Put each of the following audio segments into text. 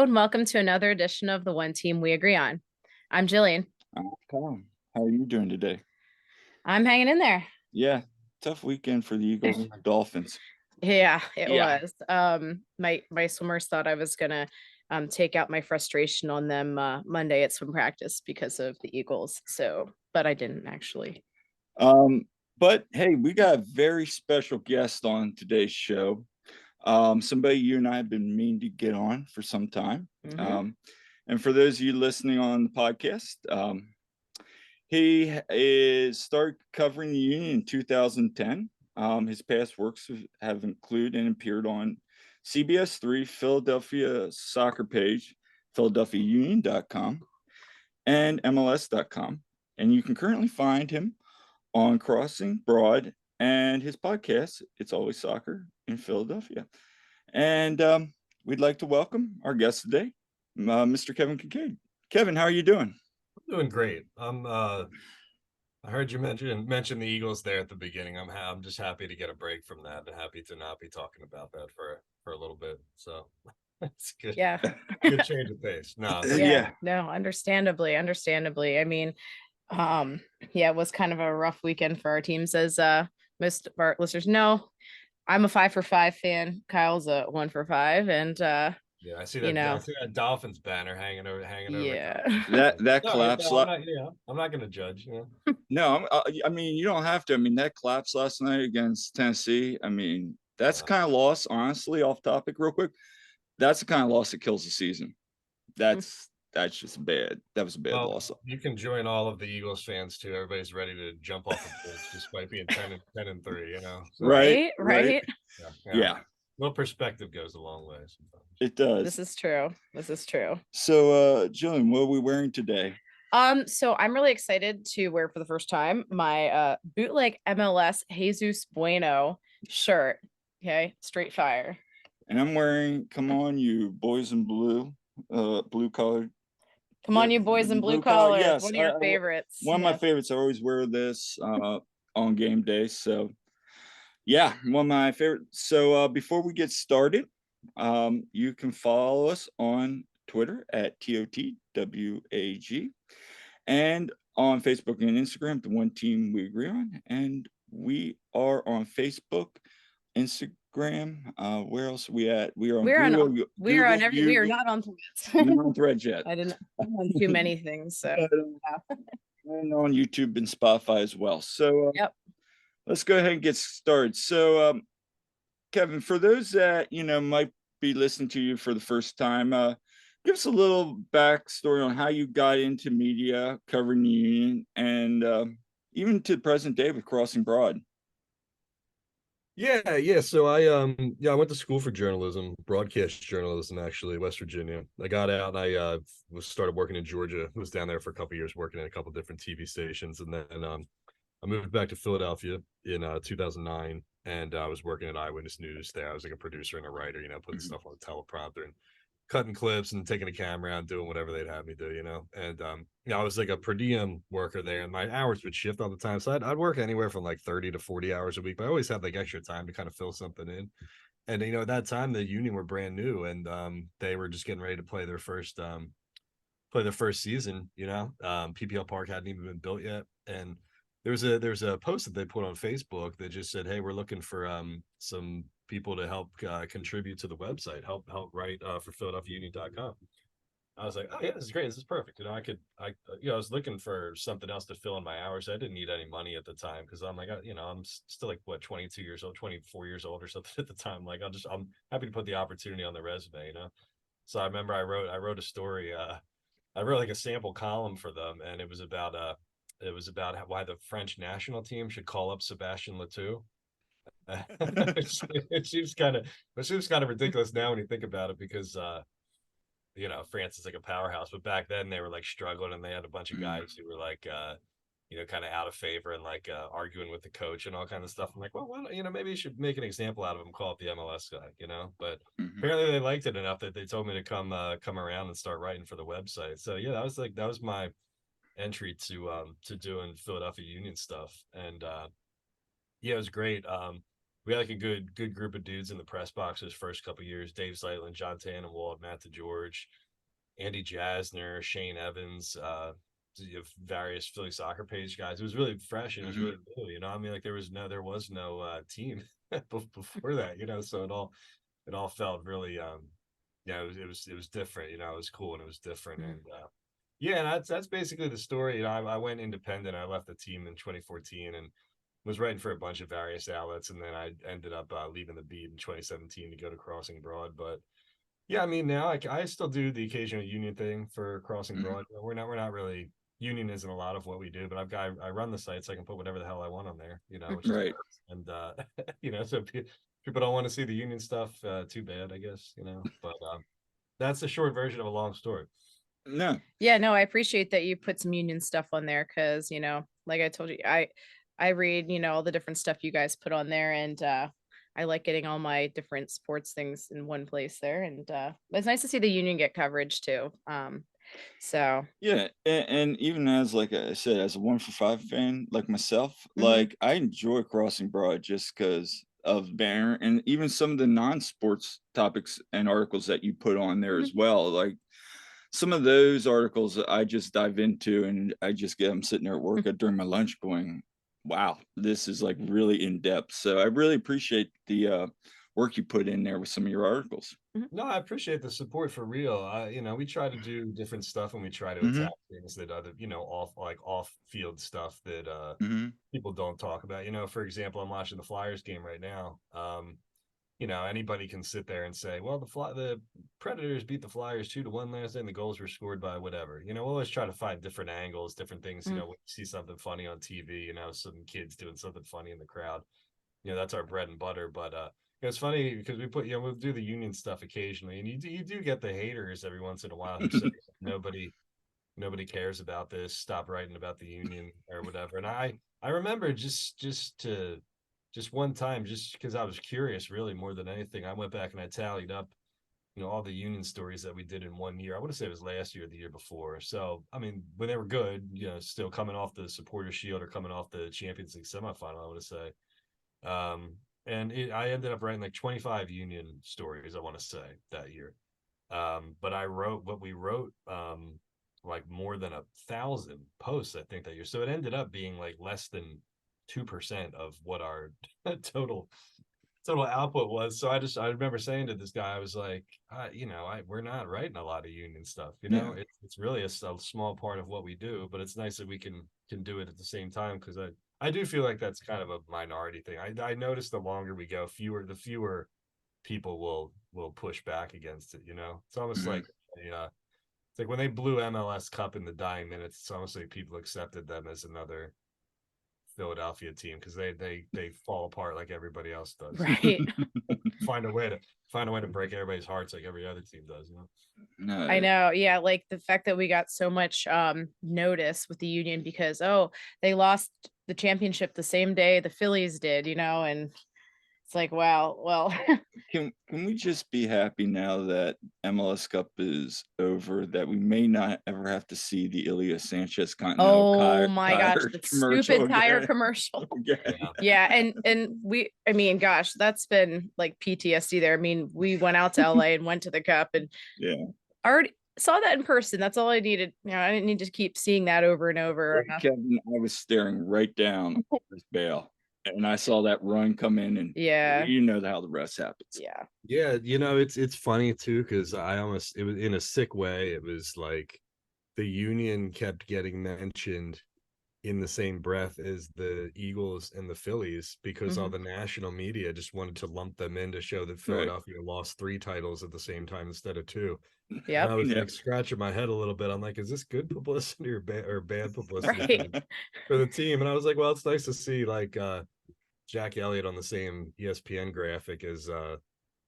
and welcome to another edition of the One Team We Agree On. I'm Jillian. I'm Kyle. How are you doing today? I'm hanging in there. Yeah, tough weekend for the Eagles and the Dolphins. Yeah, it Yeah. was. My swimmers thought I was gonna take out my frustration on them Monday at swim practice because of the Eagles. But I didn't actually. But hey, we got a very special guest on today's show. Somebody you and I have been meaning to get on for some time. And for those of you listening on the podcast, he is started covering the Union in 2010. His past works have included and appeared on CBS 3, Philadelphia soccer page, PhiladelphiaUnion.com, and MLS.com. And you can currently find him on Crossing Broad and his podcast, It's Always Soccer in Philadelphia. And we'd like to welcome our guest today, Mr. Kevin Kinkead. Kevin, how are you doing? I'm doing great. I heard you mention the Eagles there at the beginning. I'm just happy to get a break from that and happy to not be talking about that for a little bit. So it's good. Yeah. Good change of pace. No. Yeah. No, understandably. I mean, it was kind of a rough weekend for our teams, as most of our listeners know. I'm a 5 for 5 fan. Kyle's a 1 for 5, and yeah, I see that. I see that Dolphins banner hanging over. Yeah, that collapse. I'm not going to judge. No, I mean, you don't have to. I mean, that collapse last night against Tennessee. I mean, that's the kind of loss. Honestly, off topic, real quick. That's the kind of loss that kills the season. That's just bad. That was a bad loss. You can join all of the Eagles fans too. Everybody's ready to jump off the bridge despite being 10-3. You know, so, right. Yeah. Little perspective goes a long way sometimes. It does. This is true. So, Jillian, what are we wearing today? So I'm really excited to wear for the first time my bootleg MLS Jesus Bueno shirt. Okay, straight fire. And I'm wearing "Come On You Boys in Blue," blue colored. Come on, you boys in blue collar. Yes, one of your favorites. One of my favorites. I always wear this on game day. So, yeah, one of my favorites. So, before we get started, you can follow us on Twitter at TOTWAG and on Facebook and Instagram, The One Team We Agree On. And we are on Facebook, Instagram. Where else are we at? We are on Google. We are not on Threads. We're not on Threads yet. I didn't on too many things. So. And on YouTube and Spotify as well. So yep. Let's go ahead and get started. So, Kevin, for those that might be listening to you for the first time, give us a little backstory on how you got into media covering the Union and even to the present day with Crossing Broad. Yeah. So I went to school for journalism, broadcast journalism, actually, West Virginia. I got out and I started working in Georgia. I was down there for a couple of years working at a couple of different TV stations, and then I moved back to Philadelphia in 2009, and I was working at Eyewitness News there. I was like a producer and a writer, putting stuff on the teleprompter and cutting clips and taking a camera out and doing whatever they'd have me do, And I was like a per diem worker there, and my hours would shift all the time. So I'd work anywhere from like 30 to 40 hours a week, but I always had like extra time to kind of fill something in. And at that time the Union were brand new, and they were just getting ready to play their first season. PPL Park hadn't even been built yet, and there's a post that they put on Facebook that just said, "Hey, we're looking for some people to help contribute to the website, help write for PhiladelphiaUnion.com." I was like, "Oh yeah, this is great. This is perfect." I was looking for something else to fill in my hours. I didn't need any money at the time because I'm like, I'm still like 22 years old, 24 years old or something at the time. Like I'm happy to put the opportunity on the resume, So I remember I wrote a story. I wrote like a sample column for them, and it was about why the French national team should call up Sebastien Letou. It seems kind of ridiculous now when you think about it, because France is like a powerhouse, but back then they were like struggling, and they had a bunch of guys who were like kind of out of favor and like arguing with the coach and all kind of stuff. I'm like, well, maybe you should make an example out of him, call it the MLS guy, But apparently they liked it enough that they told me to come around and start writing for the website. So yeah, that was my entry to doing Philadelphia Union stuff, and it was great. we had like a good group of dudes in the press boxes first couple of years. Dave Zeitlin, John Tannenwald, Matt DeGeorge, Andy Jasner, Shane Evans, various Philly soccer page guys. It was really fresh and it was really new, you know. I mean, like there was no team before that, you know. So it all felt really yeah, it was different, you know. It was cool and it was different. And yeah, that's basically the story. You know, I went independent. I left the team in 2014 and was writing for a bunch of various outlets, and then I ended up leaving the beat in 2017 to go to Crossing Broad. But yeah, I mean, now I still do the occasional union thing for Crossing Broad. You know, we're not really union isn't a lot of what we do, but I run the site so I can put whatever the hell I want on there, you know, which is Right. nice. And you know, so people don't want to see the union stuff, too bad, I guess, you know. But that's the short version of a long story. No. Yeah, no, I appreciate that you put some union stuff on there because, you know, like I told you, I read, you know, all the different stuff you guys put on there, and I like getting all my different sports things in one place there. And it's nice to see the union get coverage too. So Yeah, and even as like I said, as a 1-for-5 fan like myself, mhm, like I enjoy Crossing Broad just because of banner and even some of the non-sports topics and articles that you put on there as mhm. well. Like some of those articles that I just dive into and I just get them sitting there at work during my lunch going, wow, this is like really in depth. So I really appreciate the work you put in there with some of your articles. No, I appreciate the support for real. You know, we try to do different stuff and we try to Hmm. attack things that other, you know, off field stuff that Hmm. people don't talk about. You know, for example, I'm watching the Flyers game right now. You know, anybody can sit there and say, well, the Predators beat the Flyers 2-1 last night and the goals were scored by whatever. You know, we'll always try to find different angles, different things. You know, when you see something funny on TV, you know, some kids doing something funny in the crowd, you know, that's our bread and butter. But it's funny because we put, you know, we'll do the union stuff occasionally, and you do get the haters every once in a while who say nobody cares about this, stop writing about the union or whatever. And I remember just one time, just because I was curious really more than anything, I went back and I tallied up, you know, all the union stories that we did in one year. I want to say it was last year or the year before. So I mean, when they were good, you know, still coming off the Supporter Shield or coming off the Champions League semifinal, I want to say. And I ended up writing like 25 union stories, I want to say, that year. But I wrote what we wrote, like more than 1,000 posts, I think, that year. So it ended up being like less than 2% of what our total output was. So I remember saying to this guy, I was like, you know, we're not writing a lot of union stuff. You know, Yeah. it's really a small part of what we do, but it's nice that we can do it at the same time because I do feel like that's kind of a minority thing. I noticed the longer we go, the fewer people will push back against it. You know, it's almost Mhm. like it's like when they blew MLS Cup in the dying minutes. It's almost like people accepted them as another Philadelphia team because they fall apart like everybody else does. Right. Find a way to break everybody's hearts like every other team does. You know. I No. know. Yeah, like the fact that we got so much notice with the union because they lost the championship the same day the Phillies did, you know, and it's like, wow, well, Can we just be happy now that MLS Cup is over, that we may not ever have to see the Ilya Sanchez Continental oh my gosh, tire the commercial stupid tire again? commercial. Yeah. Yeah, and I mean, gosh, that's been like PTSD there. I mean, we went out to LA and went to the cup and Yeah. already saw that in person. That's all I needed. You know, I didn't need to keep seeing that over and over. Kevin, I was staring right down this bail, and I saw that run come in, and Yeah, you know how the rest happens. yeah. Yeah, you know, it's funny too because it was in a sick way. It was like the union kept getting mentioned in the same breath as the Eagles and the Phillies because all Mhm. the national media just wanted to lump them in to show that Right. Philadelphia lost 3 titles at the same time instead of 2. And Yep. I was Yeah. like scratching my head a little bit. I'm like, is this good publicity or bad publicity Right. for the team? And I was like, well, it's nice to see like Jack Elliott on the same ESPN graphic as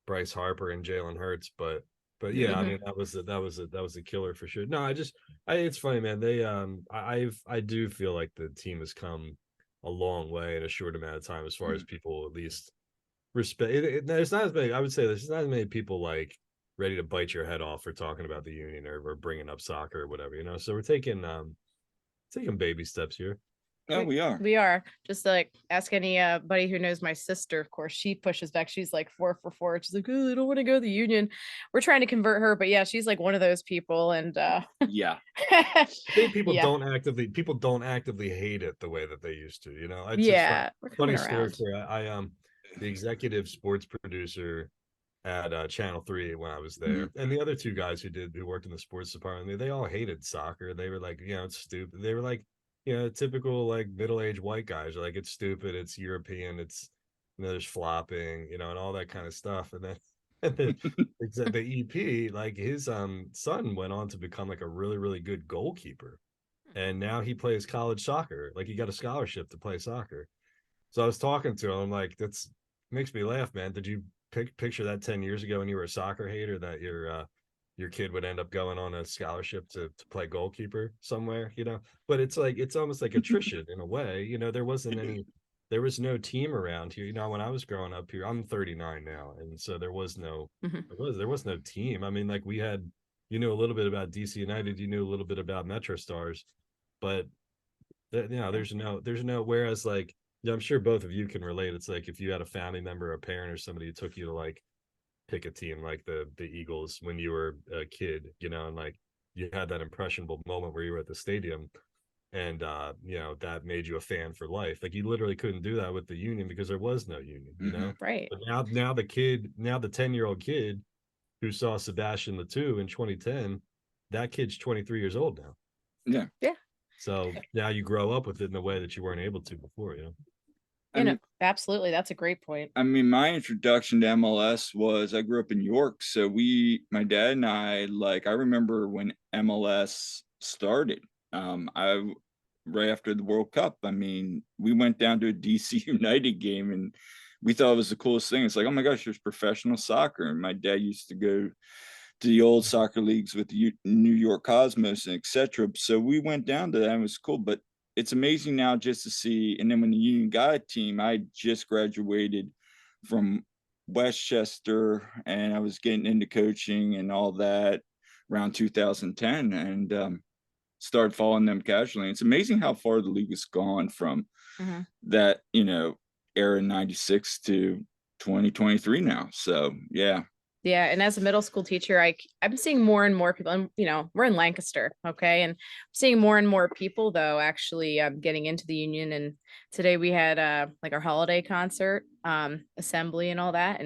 Bryce Harper and Jalen Hurts, but Yeah. yeah, I Mhm. mean that was a killer for sure. No, it's funny, man. I do feel like the team has come a long way in a short amount of time as far as people at least respect. There's not as many. I would say there's not as many people like ready to bite your head off for talking about the union or bringing up soccer or whatever, you know. So we're taking baby steps here. Oh, we are. We are. Just like ask anybody who knows my sister. Of course, she pushes back. She's like 4 for 4. She's like, oh, I don't want to go to the union. We're trying to convert her, but yeah, she's like one of those people. And Yeah. I think yeah, people don't actively hate it the way that they used to, you know. It's just yeah, we're coming funny story around. for the executive sports producer at Channel 3 when I was there. And the other two guys who worked in the sports department, they all hated soccer. They were like, you know, it's stupid. They were like, you know, typical like middle-aged white guys are like, it's stupid, it's European, it's, you know, there's flopping, you know, and all that kind of stuff. And then and the EP, like his son went on to become like a really, really good goalkeeper. And now he plays college soccer. Like he got a scholarship to play soccer. So I was talking to him, I'm like, that's makes me laugh, man. Did you picture that 10 years ago when you were a soccer hater that your kid would end up going on a scholarship to play goalkeeper somewhere, you know? But it's like it's almost like attrition in a way, you know. There was no team around here, you know. When I was growing up here, I'm 39 now, and so there was no there was no team. I mean, like we had, you knew a little bit about DC United, you knew a little bit about Metro Stars, but you know, there's no whereas like, yeah, I'm sure both of you can relate. It's like if you had a family member, a parent, or somebody who took you to like pick a team like the Eagles when you were a kid, you know, and like you had that impressionable moment where you were at the stadium, and you know, that made you a fan for life. Like you literally couldn't do that with the union because there was no union, you know. Right. But now the 10-year-old kid who saw Sebastian Latou in 2010, that kid's 23 years old now. Yeah. Yeah. So now you grow up with it in a way that you weren't able to before, you know. You know, absolutely. That's a great point. I mean, my introduction to MLS was I grew up in York. So my dad and I, like, I remember when MLS started. Right after the World Cup, I mean, we went down to a DC United game and we thought it was the coolest thing. It's like, oh my gosh, there's professional soccer. And my dad used to go to the old soccer leagues with the New York Cosmos and etc. So we went down to that and it was cool. But it's amazing now just to see. And then when the Union got a team, I just graduated from Westchester and I was getting into coaching and all that around 2010 and started following them casually. It's amazing how far the league has gone from that, you know, era 96 to 2023 now. So yeah. Yeah, and as a middle school teacher, I'm seeing more and more people, and you know, we're in Lancaster, okay, and I'm seeing more and more people though actually getting into the union. And today we had like our holiday concert, assembly and all that,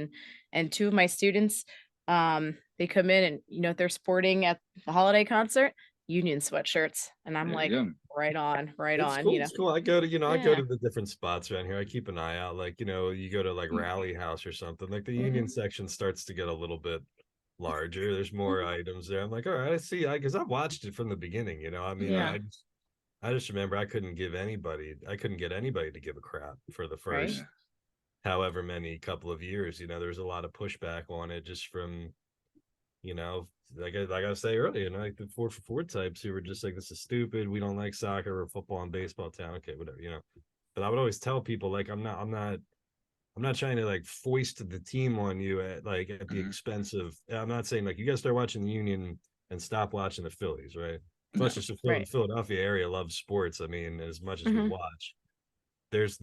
and two of my students, they come in and you know they're sporting at the holiday concert union sweatshirts, and I'm like, right on, It's you cool. know. It's cool. I go to, you know, I go Yeah. to the different spots around here. I keep an eye out. Like, you know, you go to like Rally House or something. Like the union section starts to get a little bit larger. There's more items there. I'm like, all right, I see. Because I've watched it from the beginning. You know, I mean, Yeah. I just remember I couldn't get anybody to give a crap for the Right. first however many couple of years. You know, there's a lot of pushback on it just from, you know, like I was saying earlier, you know, like the 4 for 4 types who were just like, this is stupid. We don't like soccer or football and baseball town. Okay, whatever, you know. But I would always tell people, like, I'm not trying to like foist the team on you at the expense of. I'm not saying like you guys start watching the Union and stop watching the Phillies, right? As much as the Philadelphia area loves sports, I mean, as much as we watch, there's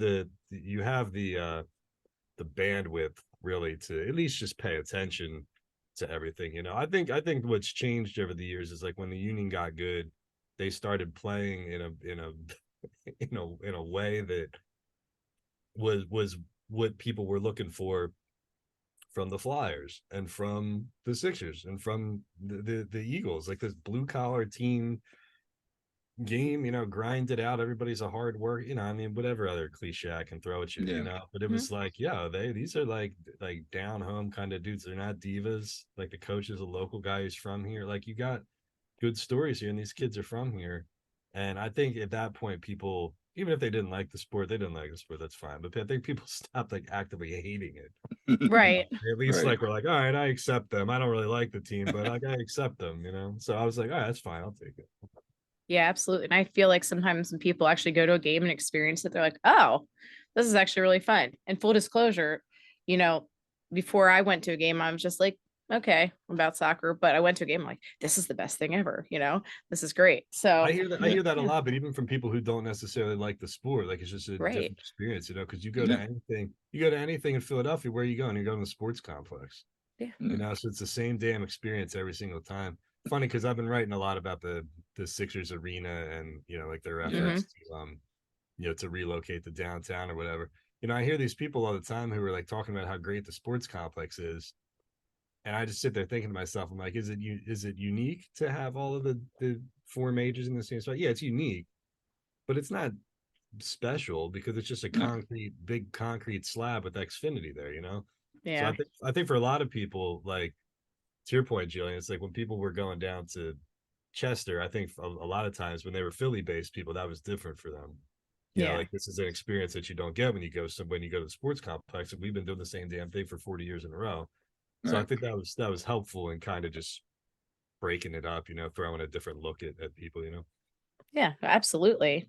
you have the bandwidth really to at least just pay attention to everything. You know, I think what's changed over the years is like when the union got good, they started playing in a way that was what people were looking for from the Flyers and from the Sixers and from the Eagles, like this blue collar team game, you know, grind it out. Everybody's a hard work, you know, I mean, whatever other cliche I can throw at you, you know, but it was like, yeah, these are like down home kind of dudes. They're not divas. Like the coach is a local guy who's from here. Like you got good stories here and these kids are from here. And I think at that point, people, even if they didn't like the sport, that's fine. But I think people stopped like actively hating it. Right. At least like we're like, all right, I accept them. I don't really like the team, but like I accept them, you know. So I was like, all right, that's fine, I'll take it. Yeah, absolutely. And I feel like sometimes when people actually go to a game and experience it, they're like, oh, this is actually really fun. And full disclosure, you know, before I went to a game, I was just like, okay about soccer, but I went to a game, I'm like, this is the best thing ever, this is great. So I hear that a yeah, lot, but even from people who don't necessarily like the sport, like it's just a right. different experience, because you Yeah. go to anything in Philadelphia, where are you going? You're going to the sports complex. Yeah. So it's the same damn experience every single time. Funny because I've been writing a lot about the Sixers arena and like their efforts to relocate to downtown or whatever. I hear these people all the time who are like talking about how great the sports complex is, and I just sit there thinking to myself, I'm like, is it unique to have all of the four majors in the same spot? Yeah, it's unique, but it's not special because it's just a No. big concrete slab with Xfinity there. So Yeah. I think for a lot of people, like to your point, Jillian, it's like when people were going down to Chester, I think a lot of times when they were Philly based people, that was different for them. Yeah. Like this is an experience that you don't get when you go to the sports complex. And we've been doing the same damn thing for 40 years in a row. So I Right. think that was helpful in kind of just breaking it up, throwing a different look at people. Yeah, absolutely.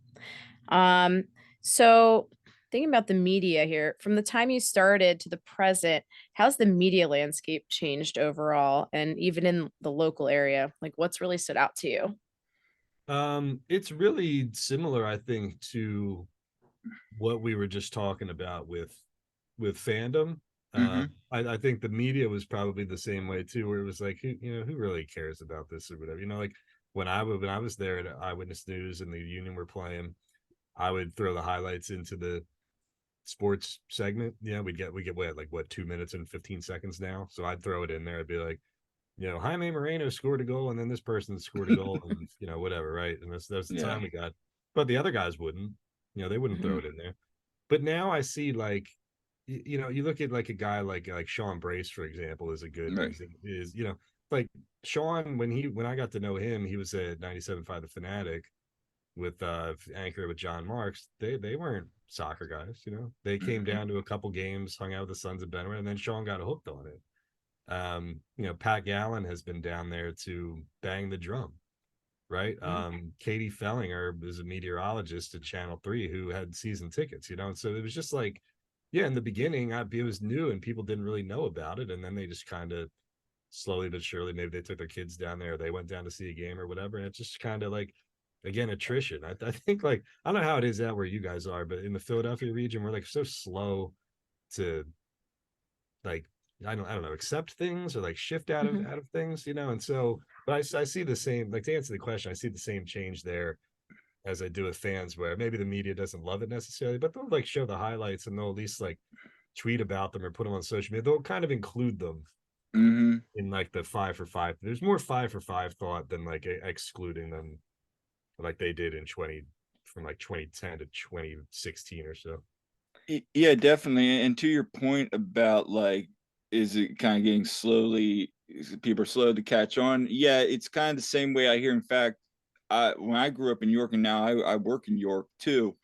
Um, so thinking about the media here, from the time you started to the present, how's the media landscape changed overall and even in the local area? Like what's really stood out to you? It's really similar, I think, to what we were just talking about with fandom. Mm-hmm. I think the media was probably the same way too, where it was like, who really cares about this or whatever. Like when I was there at Eyewitness News and the Union were playing, I would throw the highlights into the sports segment. We get what 2 minutes and 15 seconds now. So I'd throw it in there. I'd be like, Jaime Moreno scored a goal, and then this person scored a goal, and whatever, right? And that's the Yeah. time we got. But the other guys wouldn't. They wouldn't throw Mm-hmm. it in there. But now I see like, you look at like a guy like Sean Brace, for example, is a good Right. is like Sean when I got to know him, he was at 97.5 The Fanatic with anchor with John Marks. They weren't soccer guys. They came Mm-hmm. down to a couple games, hung out with the Sons of Benway, and then Sean got hooked on it. Pat Gallen has been down there to bang the drum, right? Katie Fellinger is a meteorologist at Channel 3 who had season tickets. So it was just like, yeah, in the beginning, it was new and people didn't really know about it. And then they just kind of slowly but surely, maybe they took their kids down there, or they went down to see a game or whatever. And it's just kind of like, again, attrition. I think, like, I don't know how it is out where you guys are, but in the Philadelphia region, we're like so slow to like I don't know, accept things or like shift Mhm. out of things. And so, but I see the same, like, to answer the question, I see the same change there as I do with fans, where maybe the media doesn't love it necessarily, but they'll like show the highlights and they'll at least like tweet about them or put them on social media. They'll kind of include them Mm-hmm. in like the 5 for 5. There's more 5 for 5 thought than like excluding them like they did in 20 from like 2010 to 2016 or so. Yeah, definitely. And to your point about like, is it kind of getting people are slow to catch on? Yeah, it's kind of the same way I hear. In fact, when I grew up in York and now I work in York too,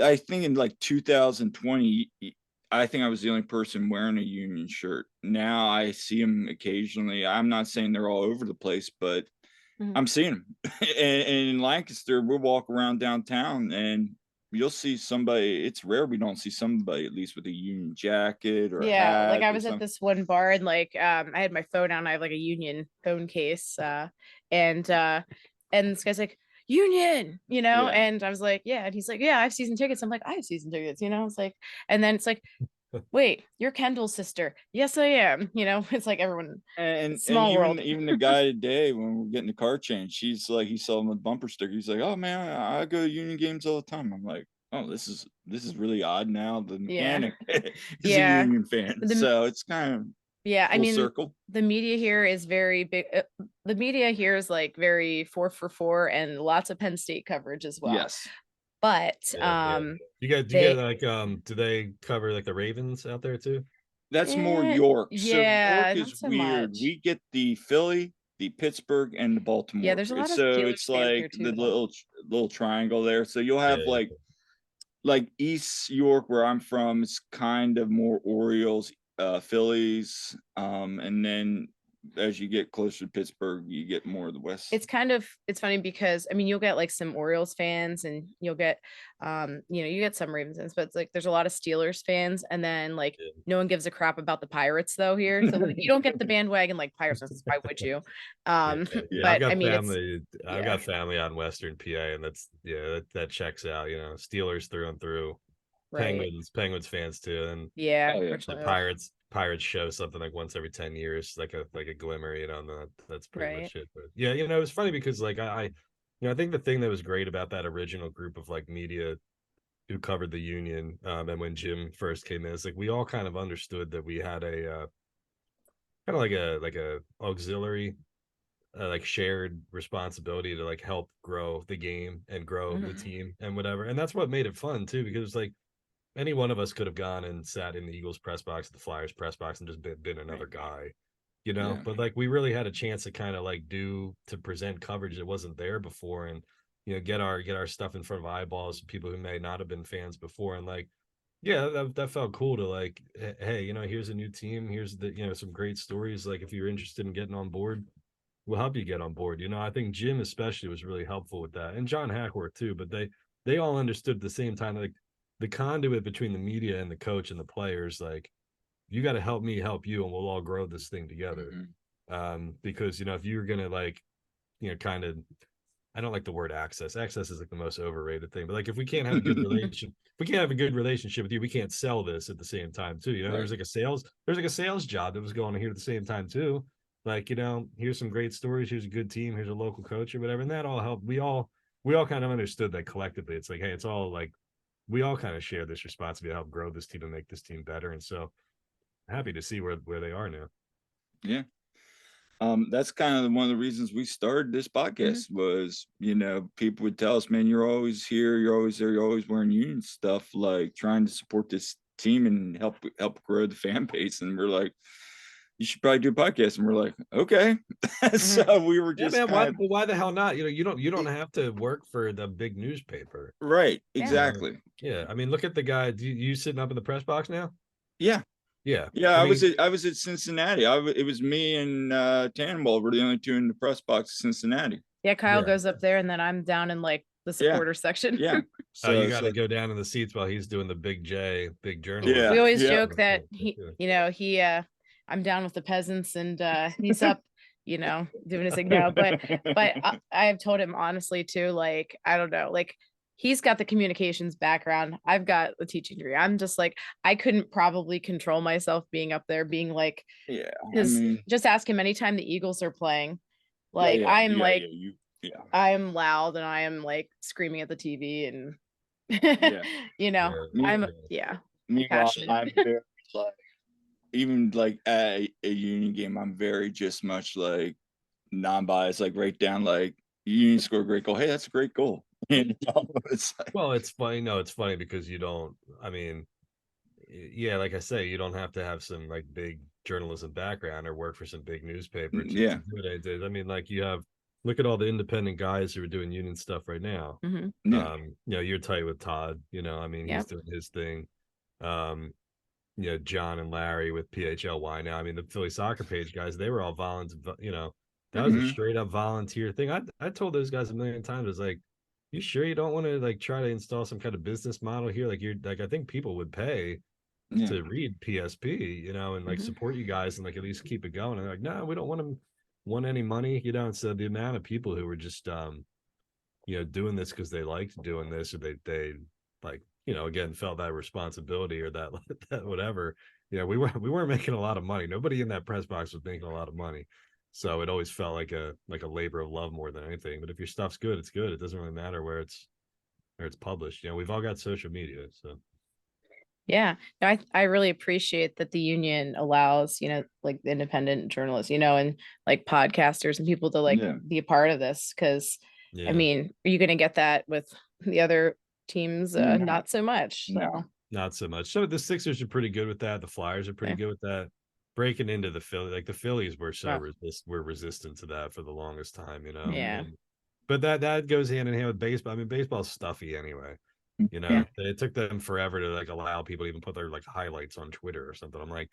I think in like 2020, I think I was the only person wearing a Union shirt. Now I see them occasionally. I'm not saying they're all over the place, but Mhm. I'm seeing them. And in Lancaster, we'll walk around downtown and you'll see somebody. It's rare we don't see somebody at least with a Union jacket or a Yeah, like hat I or was at something. this one bar and like I had my phone on, I have like a Union phone case and this guy's like, Union, Yeah. and I was like, yeah, and he's like, yeah, I have season tickets. I'm like, I have season tickets, I was like, and then it's like, wait, you're Kendall's sister. Yes, I am. It's like everyone, And small world. even the guy today when we're getting the car changed, he's like he saw him with bumper sticker. He's like, "Oh man, I go to Union games all the time." I'm like, "Oh, this is really odd." Now the Yeah. mechanic is a Yeah. Union fan, The so it's kind of Yeah, I full mean, circle. the media here is very big. The media here is like very 4 for 4 and lots of Penn State coverage as well. Yes, But Yeah. Do you get they like do they cover like the Ravens out there too? that's more eh, York. So York yeah, is not so weird. much. We get the Philly, the Pittsburgh, and the Yeah, Baltimore. there's a lot of So Steelers it's fans like here too the though. little triangle there. So you'll have Yeah. like East York, where I'm from, it's kind of more Orioles, Phillies, and then as you get closer to Pittsburgh, you get more of the West. It's funny because I mean you'll get like some Orioles fans and you'll get you get some Ravens fans, but it's like there's a lot of Steelers fans, and then like no one gives a crap about the Pirates though here. So like, you don't get the bandwagon like Pirates fans. Why would you? But I've I mean got family on Western PA, and that's that checks out. Steelers through and through. right. Penguins fans too, and Yeah, the Pirates show something like once every 10 years, like a glimmer, and that's pretty much it. But yeah, it was funny because like I think the thing that was great about that original group of like media who covered the Union, and when Jim first came in, it's like we all kind of understood that we had a kind of like a auxiliary, like shared responsibility to like help grow the game and grow the team and whatever, and that's what made it fun too, because like any one of us could have gone and sat in the Eagles press box, the Flyers press box, and just been another guy, But like we really had a chance to kind of like to present coverage that wasn't there before, and get our stuff in front of eyeballs, people who may not have been fans before, and like that felt cool to like, hey, here's a new team, here's some great stories. Like if you're interested in getting on board, we'll help you get on board. I think Jim especially was really helpful with that, and John Hackworth too. But they all understood at the same time, like the conduit between the media and the coach and the players, like you got to help me help you, and we'll all grow this thing together. Because if you're gonna like kind of, I don't like the word access is like the most overrated thing, but like if we can't have a good relationship with you, we can't sell this at the same time too. There's like a sales job that was going on here at the same time too. Like, here's some great stories, here's a good team, here's a local coach or whatever, and that all helped. We all kind of understood that collectively. It's like, hey, it's all like we all kind of share this responsibility to help grow this team and make this team better. And so happy to see where they are now. Yeah. That's kind of one of the reasons we started this podcast was, people would tell us, man, you're always here, you're always there, you're always wearing Union stuff, like trying to support this team and help grow the fan base. And we're like, you should probably do a podcast. And we're like, okay. So we were just why the hell not? You don't have to work for the big newspaper. Right. Exactly. Yeah. I mean, look at the guy. You sitting up in the press box now? Yeah. Yeah. I was at Cincinnati. It was me and Tannenwald were the only two in the press box of Cincinnati. Yeah, Kyle goes up there, and then I'm down in like the supporter section. Yeah. So you got to go down in the seats while he's doing the big journalism. Yeah. We always joke that I'm down with the peasants, and he's up, doing his thing now. But I have told him honestly too, like, I don't know, like he's got the communications background. I've got the teaching degree. I'm just like, I couldn't probably control myself being up there, being like, just ask him anytime the Eagles are playing. Like I'm I'm loud and I am like screaming at the TV and I'm passionate. I'm very like, even like at a Union game, I'm very just much like non-biased, like right down like Union score a great goal. Hey, that's a great goal. It's like, well, it's funny. No, it's funny because you don't. I mean, like I say, you don't have to have some like big journalism background or work for some big newspaper to do what I did. I mean, like look at all the independent guys who are doing Union stuff right now. You're tight with Todd. I mean, he's doing his thing. John and Larry with PHLY now. I mean, the Philly Soccer Page guys, they were all volunteer. That was a straight up volunteer thing. I told those guys a million times. I was like, you sure you don't want to like try to install some kind of business model here? Like I think people would pay to read PSP, and like support you guys and like at least keep it going. And they're like, no, we don't want any money, And so the amount of people who were just doing this because they liked doing this, or they like, again, felt that responsibility or that whatever. We weren't making a lot of money. Nobody in that press box was making a lot of money. So it always felt like a labor of love more than anything. But if your stuff's good, it's good. It doesn't really matter where it's published. We've all got social media. So yeah, I really appreciate that the Union allows, like independent journalists, and like podcasters and people to like be a part of this. Cause I mean, are you gonna get that with the other teams? Not so much. So not so much. So the Sixers are pretty good with that. The Flyers are pretty good with that. Breaking into the Philly, like the Phillies were resistant to that for the longest time, but that goes hand in hand with baseball. I mean, baseball's stuffy anyway. It took them forever to like allow people to even put their like highlights on Twitter or something. I'm like,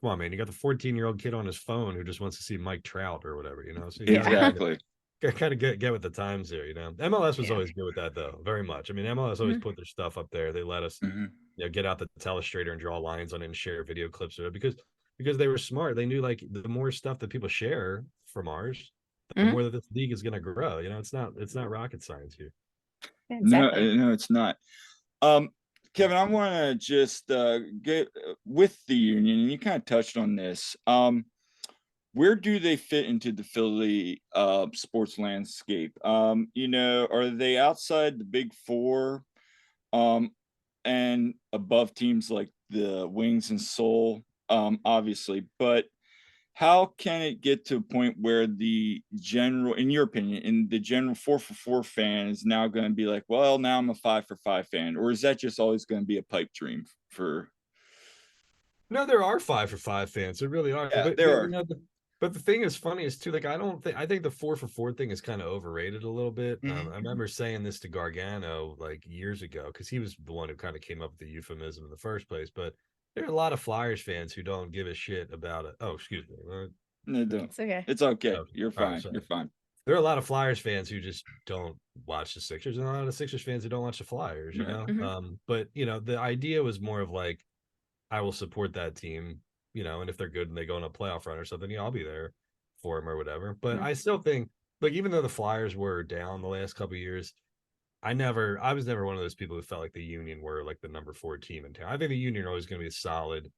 come on, man, you got the 14-year-old kid on his phone who just wants to see Mike Trout or whatever, you know. So you Exactly. gotta kind of get with the times there, you know. MLS was Yeah. always good with that though, very much. I mean, MLS always put their stuff up there. They let us, Mhm. get out the telestrator and draw lines on it and share video clips of it because they were smart. They knew like the more stuff that people share from ours, the Mhm. more that this league is going to grow. You know, it's not rocket science here. Exactly. No, it's not. Kevin, I want to just get with the union, and you kind of touched on this. Where do they fit into the Philly sports landscape? Are they outside the big four and above teams like the Wings and Soul, obviously, but how can it get to a point where the general, in your opinion, in the general 4-for-4 fan is now going to be like, well, now I'm a 5-for-5 fan, or is that just always going to be a pipe dream for? No, there are 5-for-5 fans. There really are. Yeah, But there you are. know, but the thing is funny is too, like I think the 4-for-4 thing is kind of overrated a little bit. I remember saying this to Gargano like years ago because he was the one who kind of came up with the euphemism in the first place. But there are a lot of Flyers fans who don't give a shit about it. Oh, excuse me. No, don't. It's okay. It's okay. Oh, You're all right, fine. sorry. You're fine. There are a lot of Flyers fans who just don't watch the Sixers, and a lot of Sixers fans who don't watch the Flyers. You Right. know, Mhm. but the idea was more of like I will support that team, and if they're good and they go on a playoff run or something, I'll be there for them or whatever. But Mhm. I still think, like, even though the Flyers were down the last couple of years, I was never one of those people who felt like the Union were like the number 4 team in town. I think the Union are always going to be a solid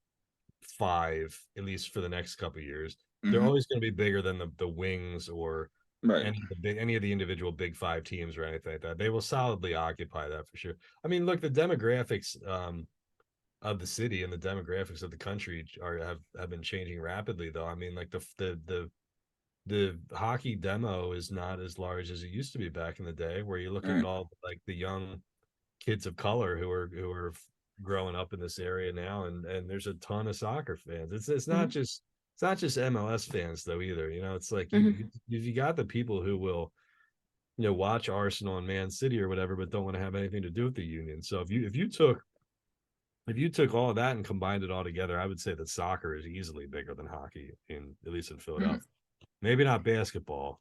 5, at least for the next couple of years. They're Mhm. always going to be bigger than the Wings or Right. any of the individual Big 5 teams or anything like that. They will solidly occupy that for sure. I mean, look, the demographics of the city and the demographics of the country have been changing rapidly though. I mean, like the hockey demo is not as large as it used to be back in the day, where you look at Right. all like the young kids of color who are growing up in this area now, and there's a ton of soccer fans. Mhm. It's not just MLS fans though either. It's like Mhm. you got the people who will watch Arsenal and Man City or whatever, but don't want to have anything to do with the Union. So if you took all of that and combined it all together, I would say that soccer is easily bigger than hockey, at least in Mhm. Philadelphia. Maybe not basketball,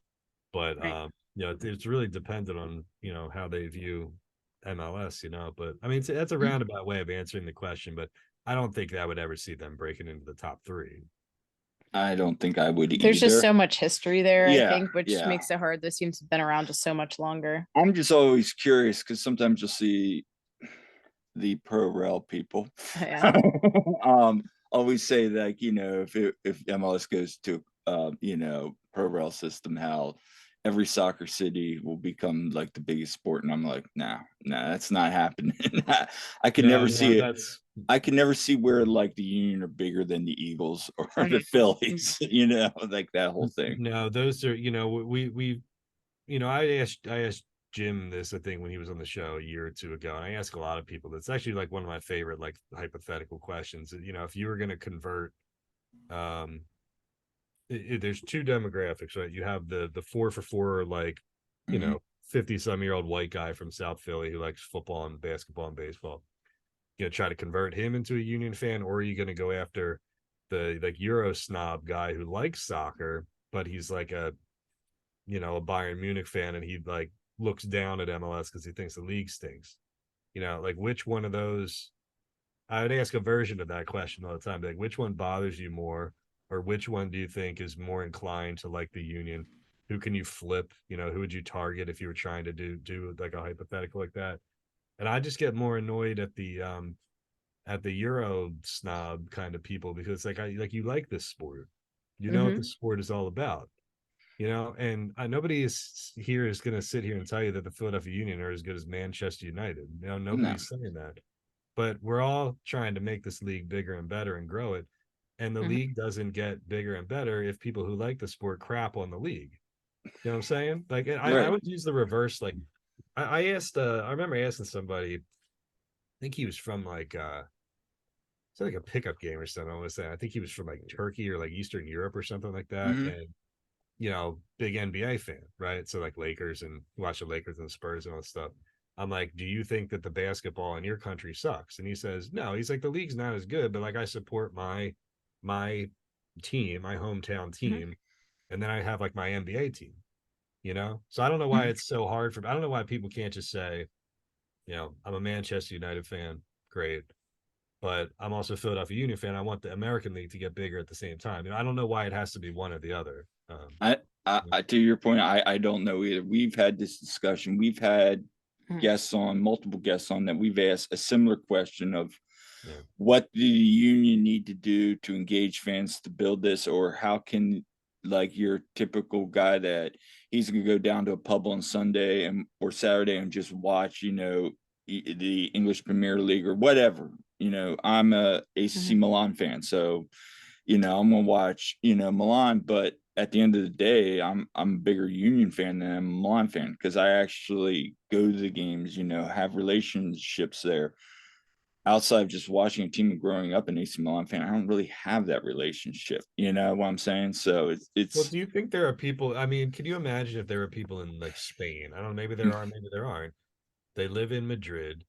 but Right. it's really dependent on how they view MLS. But I mean, that's a Mhm. roundabout way of answering the question. But I don't think that would ever see them breaking into the top 3. I don't think I would There's just either. so much history there, I Yeah, think, which yeah. makes it hard. Those teams have been around just so much longer. I'm just always curious because sometimes you'll see the pro rel people Yeah. always say that if MLS goes to pro rel system, how every soccer city will become like the biggest sport, and I'm like, nah, that's not happening. I can No, never no, see it. that's I can never see where like the Union are bigger than the Eagles or the Mhm. Phillies, like that whole thing. no. Those are we I asked Jim this, I think, when he was on the show a year or two ago, and I ask a lot of people. That's actually like one of my favorite like hypothetical questions. If you were going to convert, um, there's 2 demographics, right? You have the 4-for-4, like Mhm. 50-some-year-old white guy from South Philly who likes football and basketball and baseball. Try to convert him into a Union fan, or are you going to go after the like Euro snob guy who likes soccer, but he's like a Bayern Munich fan, and he like looks down at MLS because he thinks the league stinks. Like which one of those? I would ask a version of that question all the time. Like, which one bothers you more, or which one do you think is more inclined to like the Union? Who can you flip? Who would you target if you were trying to do like a hypothetical like that? And I just get more annoyed at the Euro snob kind of people, because like you like this sport, what Mhm. this sport is all about, and nobody is going to sit here and tell you that the Philadelphia Union are as good as Manchester United. No. Nobody's saying that, but we're all trying to make this league bigger and better and grow it. And the Mhm. league doesn't get bigger and better if people who like the sport crap on the league. You know what I'm saying? Like, I Right. would use the reverse. Like, I remember asking somebody, I think he was from like, it's like a pickup game or something. I want to say, I think he was from like Turkey or like Eastern Europe or something like that. Mhm. And big NBA fan, right? So like Lakers, and watch the Lakers and the Spurs and all that stuff. I'm like, do you think that the basketball in your country sucks? And he says, no. He's like, the league's not as good, but like I support my my team, my hometown team, and then I have like my NBA team, you know? So I don't know why it's so hard I don't know why people can't just say, you know, I'm a Manchester United fan. Great. But I'm also a Philadelphia Union fan. I want the American League to get bigger at the same time. You know, I don't know why it has to be one or the other. I to your point, I don't know either. We've had this discussion. We've had multiple guests on that. We've asked a similar question of what do the union need to do to engage fans to build this, or how can, like, your typical guy that he's going to go down to a pub on Sunday or Saturday and just watch, you know, the English Premier League or whatever. You know, I'm a AC Milan fan, so you know, I'm gonna watch, you know, Milan, but at the end of the day, I'm a bigger Union fan than I'm a Milan fan because I actually go to the games, you know, have relationships there. Outside of just watching a team and growing up an AC Milan fan, I don't really have that relationship. You know what I'm saying? So Well, it's do you think there are people? I mean, can you imagine if there were people in like Spain? I don't know, maybe there are, maybe there aren't. They live in Madrid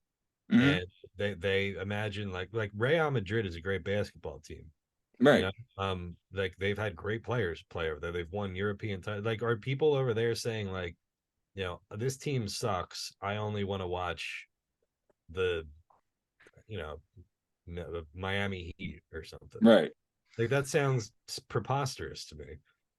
Mhm. and they imagine like Real Madrid is a great basketball team. You Right. know, like they've had great players play over there. They've won European titles. Like, are people over there saying like, you know, this team sucks. I only want to watch the, you know, the Miami Heat or something. Right. Like that sounds preposterous to me,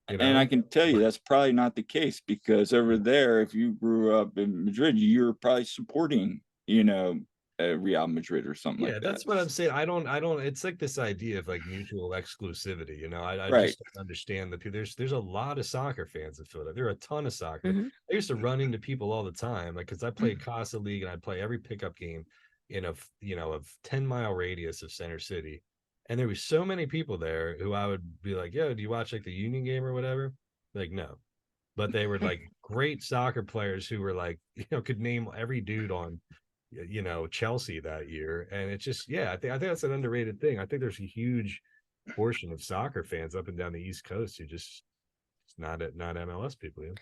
you And I know? can tell you that's probably not the case because over there, if you grew up in Madrid, you're probably supporting, you know, Real Madrid or something Yeah, like that. that's what I'm saying. I don't, it's like this idea of like mutual exclusivity, you know. I Right. just don't understand the people. There's a lot of soccer fans in Philadelphia. There are a ton of soccer. Mhm. I used to run into people all the time, like because I played Casa League and I'd play every pickup game in a you know, of 10-mile radius of Center City. And there was so many people there who I would be like, yo, do you watch like the Union game or whatever? Like, no. But they were like great soccer players who were like, you know, could name every dude on you know, Chelsea that year. And it's just, yeah, I think that's an underrated thing. I think there's a huge portion of soccer fans up and down the East Coast who just it's not MLS people. Yeah.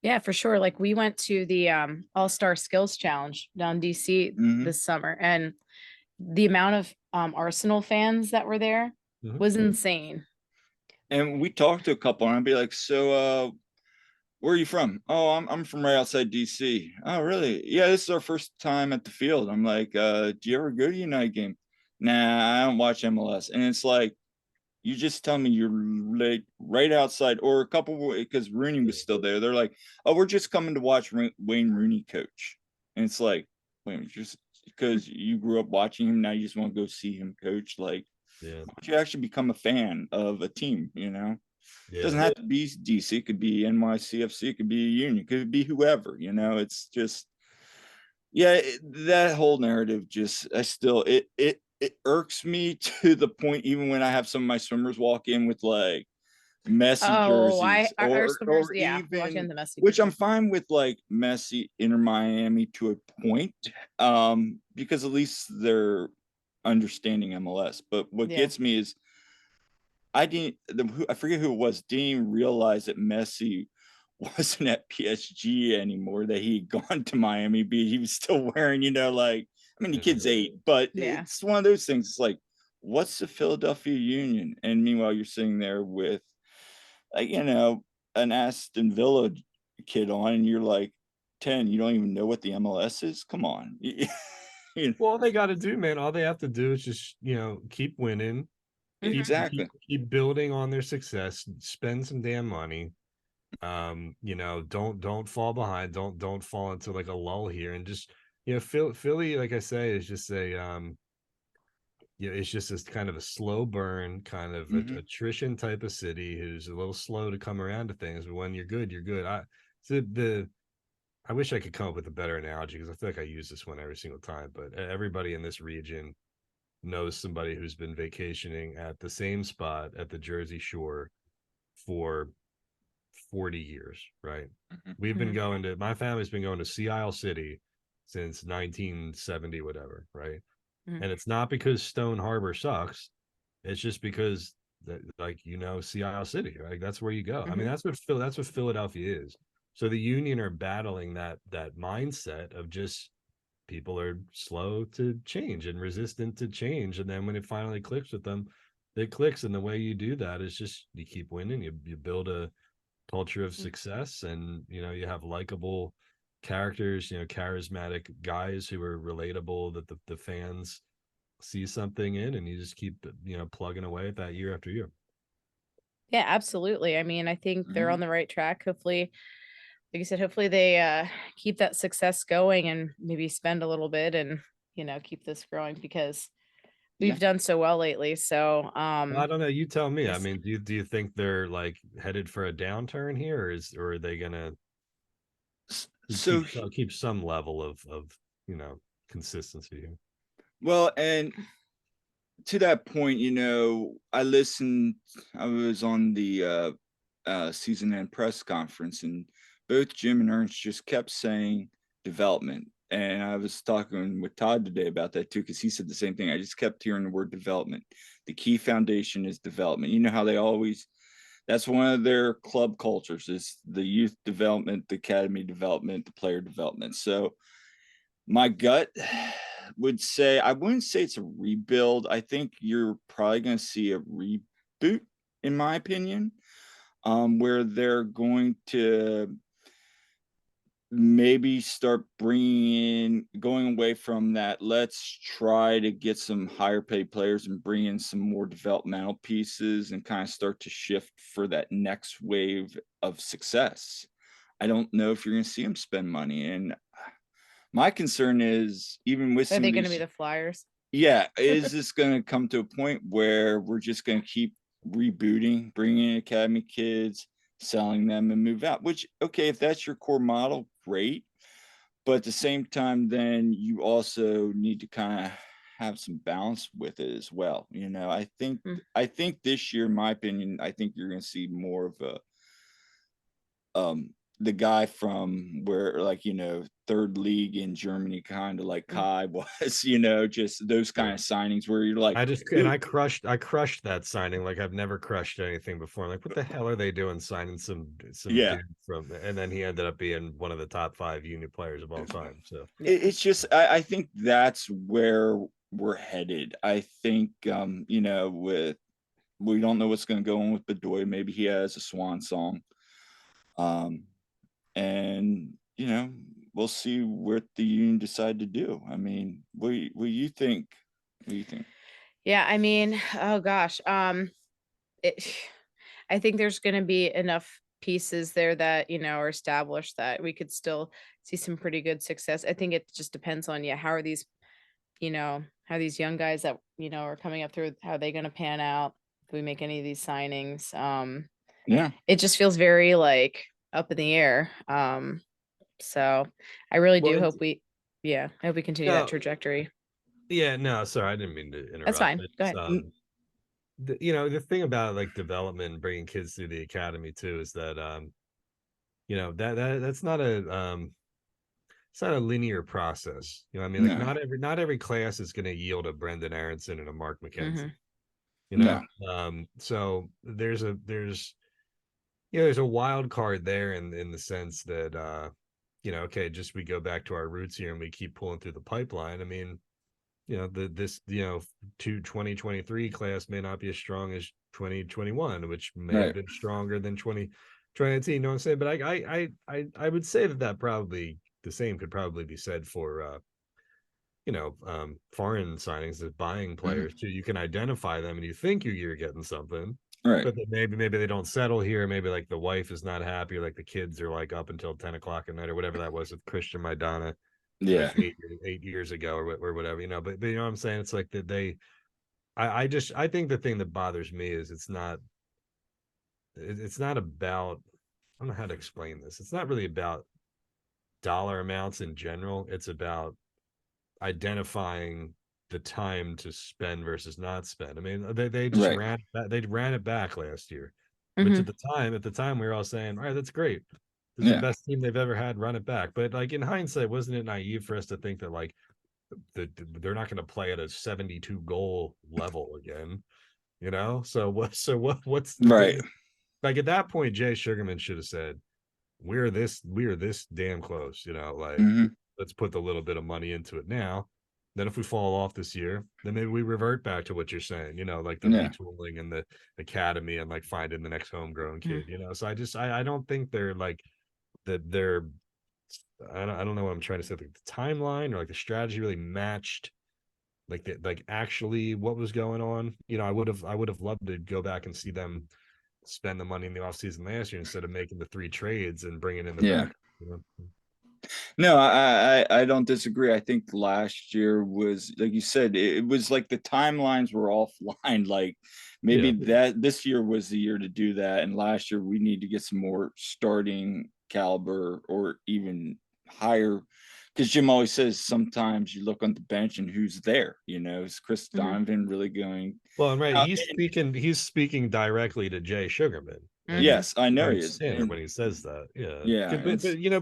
Yeah, for sure. Like we went to the All-Star Skills Challenge down DC Mhm. this summer, and the amount of Arsenal fans that were there Mhm. was insane. And we talked to a couple, and I'd be like, "So, where are you from?" "Oh, I'm from right outside DC." "Oh, really?" "Yeah, this is our first time at the field." I'm like, "Do you ever go to United game?" "Nah, I don't watch MLS." And it's like, you just tell me you're like right outside, or a couple because Rooney was still there. They're like, "Oh, we're just coming to watch Wayne Rooney coach," and it's like, wait a minute, just because you grew up watching him, now you just want to go see him coach? Like, Yeah. why don't you actually become a fan of a team? You know, it Yeah. doesn't have to be DC. It could be NYCFC. It could be a Union. It could be whoever. You know, it's just yeah, that whole narrative just I still it irks me to the point even when I have some of my swimmers walk in with like Messi Oh, jerseys our swimmers, or yeah, watching even the Messi which I'm jerseys. fine with like Messi Inter Miami to a point because at least they're understanding MLS. But what Yeah. gets me is I forget who it was, didn't even realize that Messi wasn't at PSG anymore, that he had gone to Miami Beach. He was still wearing, you know, like, I mean, the kid's 8, but Yeah. it's one of those things. It's like, what's the Philadelphia Union? And meanwhile, you're sitting there with, like, you know, an Aston Villa kid on, and you're like 10. You don't even know what the MLS is. Come on. You know, Well, all they got to do, man, all they have to do is just, you know, keep winning, exactly. keep building on their success, spend some damn money. You know, don't fall behind, don't fall into like a lull here, and just, you know, Philly, like I say, is just a you know, it's just this kind of a slow burn, kind of Hmm. attrition type of city who's a little slow to come around to things. But when you're good, you're good. The I wish I could come up with a better analogy because I feel like I use this one every single time. But everybody in this region knows somebody who's been vacationing at the same spot at the Jersey Shore for 40 years, right? We've been Mhm. going to my family's been going to Sea Isle City since 1970, whatever, right? Mhm. And it's not because Stone Harbor sucks. It's just because that, like, you know, Sea Isle City, like that's where you go. I mean, Mhm. that's what Philadelphia is. So the Union are battling that mindset of just people are slow to change and resistant to change. And then when it finally clicks with them, it clicks. And the way you do that is just you keep winning, you build a culture of Mm. success, and you have likable characters, charismatic guys who are relatable that the fans see something in, and you just keep plugging away at that year after year. Yeah, absolutely. I mean, I think they're Mhm. on the right track. Hopefully, like you said, hopefully they keep that success going and maybe spend a little bit and keep this growing because Yeah. we've done so well lately. So Well, I don't know, you tell me. I yes. mean, do you think they're like headed for a downturn here, or are they gonna So, keep some level of consistency here? well, and to that point, I listened. I was on the season end press conference, and both Jim and Ernst just kept saying development. And I was talking with Todd today about that too, because he said the same thing. I just kept hearing the word development. The key foundation is development. You know how they always, that's one of their club cultures, is the youth development, the academy development, the player development. So my gut would say, I wouldn't say it's a rebuild. I think you're probably going to see a reboot, in my opinion, where they're going to maybe start going away from that. Let's try to get some higher paid players and bring in some more developmental pieces and kind of start to shift for that next wave of success. I don't know if you're going to see them spend money. And my concern is, even with Are some they of going to be these, the Flyers? yeah, is this going to come to a point where we're just going to keep rebooting, bringing in academy kids, selling them, and move out? Which, okay, if that's your core model, great. But at the same time, then you also need to kind of have some balance with it as well. Mm. I think this year, in my opinion, I think you're going to see more of a the guy from where, like, third league in Germany, kind of like Mm. Kai was, just those kind Yeah. of signings where you're like, I crushed that signing like I've never crushed anything before. I'm like, what the hell are they doing signing some yeah. dude from, and then he ended up being one of the top 5 union players of all time. So Yeah. It's just, I think that's where we're headed. I think, with, we don't know what's going to go on with Bedoya. Maybe he has a swan song. And we'll see what the union decide to do. I mean, what do you think? What do you think? Yeah, I mean, oh gosh. It I think there's going to be enough pieces there that, are established that we could still see some pretty good success. I think it just depends on, yeah, how these young guys that, are coming up through, how are they going to pan out? Do we make any of these signings? Yeah. It just feels very like up in the air. So I really well, do and, hope I hope we continue that no, trajectory. yeah, no, sorry, I didn't mean to That's interrupt. fine. Go It's, ahead. the thing about like development and bringing kids through the academy too is that that's not a it's not a linear process. I mean, like No. not every class is going to yield a Brendan Aronson and a Mark Hmm. McKenzie. No. So there's a wild card there in the sense that okay, just we go back to our roots here and we keep pulling through the pipeline. I mean, this 2023 class may not be as strong as 2021, which may have Right. been stronger than 2019. You know what I'm saying? But I would say that probably the same could probably be said for foreign signings, as buying Mhm. players too. You can identify them and you think you're getting something, Right. but then maybe they don't settle here. Maybe like the wife is not happy, or like the kids are like up until 10 o'clock at night or whatever that was with Christian Maidana Yeah. like 8 years ago or whatever, but you know what I'm saying? It's like that I think the thing that bothers me is it's not about, I don't know how to explain this. It's not really about dollar amounts in general. It's about identifying the time to spend versus not spend. I mean, they just Right. ran it back last year, which Hmm. at the time we were all saying, all right, that's great. This is the Yeah. best team they've ever had. Run it back. But like in hindsight, wasn't it naive for us to think that like they're not going to play at a 72 goal level again? So what's Right. like at that point, Jay Sugarman should have said, we're this damn close, like Hmm. let's put the little bit of money into it now. Then if we fall off this year, then maybe we revert back to what you're saying, like the Yeah. retooling and the academy and like finding the next homegrown Mm. kid, So I don't think they're like that they're I don't know what I'm trying to say. Like the timeline or like the strategy really matched like actually what was going on. I would have loved to go back and see them spend the money in the offseason last year instead of making the 3 trades and bringing in the Yeah. back. No, I don't disagree. I think last year was, like you said, it was like the timelines were offline. Like maybe this year was the year to do that, and last year we need to get some more starting caliber or even higher. Because Jim always says sometimes you look on the bench and who's there. Is Chris Donovan really going? Well, right, he's speaking directly to Jay Sugarman. And Yes, I know very he is. standard when he says that. Yeah,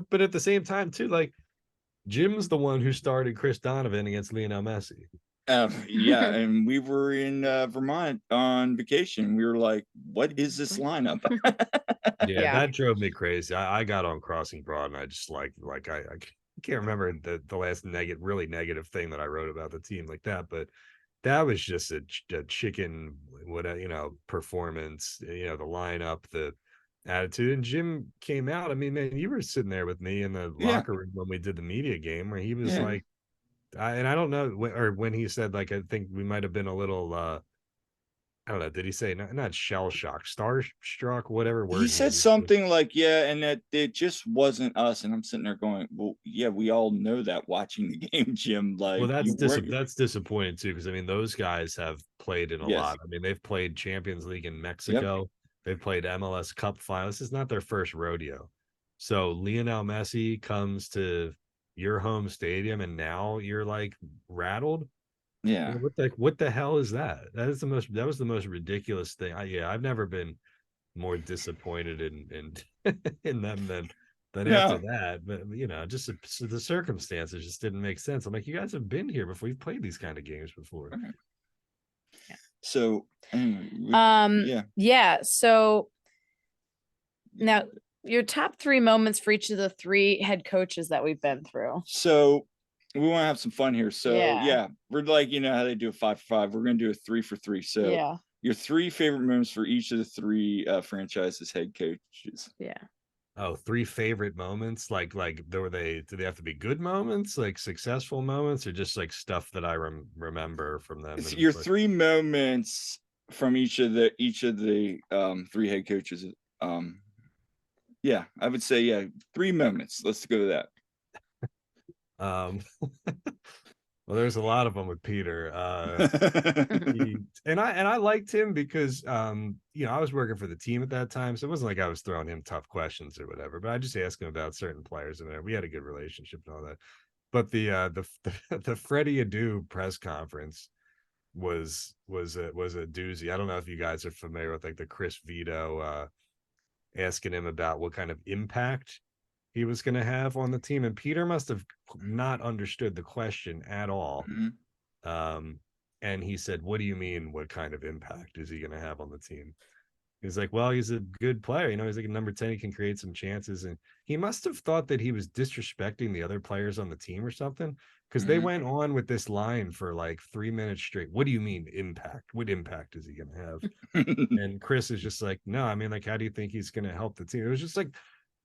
but at the same time too, like Jim's the one who started Chris Donovan against Lionel Messi. Yeah, and we were in Vermont on vacation. We were like, "What is this lineup?" Yeah, that drove me crazy. I got on Crossing Broad, and I just I can't remember the last really negative thing that I wrote about the team like that, but that was just a chicken performance. The lineup, the attitude, and Jim came out. I mean, man, you were sitting there with me in the locker room when we did the media game, where he was like, and I don't know, or when he said like, I think we might have been a little. I don't know. Did he say not shell shock, starstruck, whatever word He said something like, "Yeah," and that it just wasn't us. And I'm sitting there going, "Well, yeah, we all know that watching the game, Jim." Like, well, that's disappointing too, because I mean, those guys have played in a lot. I mean, they've played Champions League in Mexico. They've played MLS Cup finals. This is not their first rodeo. So Lionel Messi comes to your home stadium, and now you're like rattled. Yeah. What the hell is that? That was the most ridiculous thing. I've never been more disappointed in in them than after that. But just the circumstances just didn't make sense. I'm like, you guys have been here before. We've played these kind of games before. Yeah. So anyway, yeah. So now your top 3 moments for each of the 3 head coaches that we've been through. So we want to have some fun here. So we're like, how they do a 5 for 5. We're going to do a 3 for 3. So your 3 favorite moments for each of the 3 franchises head coaches. Yeah. Oh, 3 favorite moments. Like do they have to be good moments, like successful moments, or just like stuff that I remember from them? Your 3 moments from each of the 3 head coaches. Yeah, I would say 3 moments. Let's go to that. Well, there's a lot of them with Peter. And I liked him because I was working for the team at that time, so it wasn't like I was throwing him tough questions or whatever, but I just asked him about certain players, and we had a good relationship and all that. But the Freddie Adu press conference was a doozy. I don't know if you guys are familiar with like the Chris Vito asking him about what kind of impact he was going to have on the team, and Peter must have not understood the question at all. And he said, "What do you mean? What kind of impact is he going to have on the team?" He's like, "Well, he's a good player. He's like a number 10. He can create some chances." And he must have thought that he was disrespecting the other players on the team or something, because they went on with this line for like 3 minutes straight. "What do you mean impact? What impact is he going to have?" And Chris is just like, "No, I mean, like, how do you think he's going to help the team?" It was just like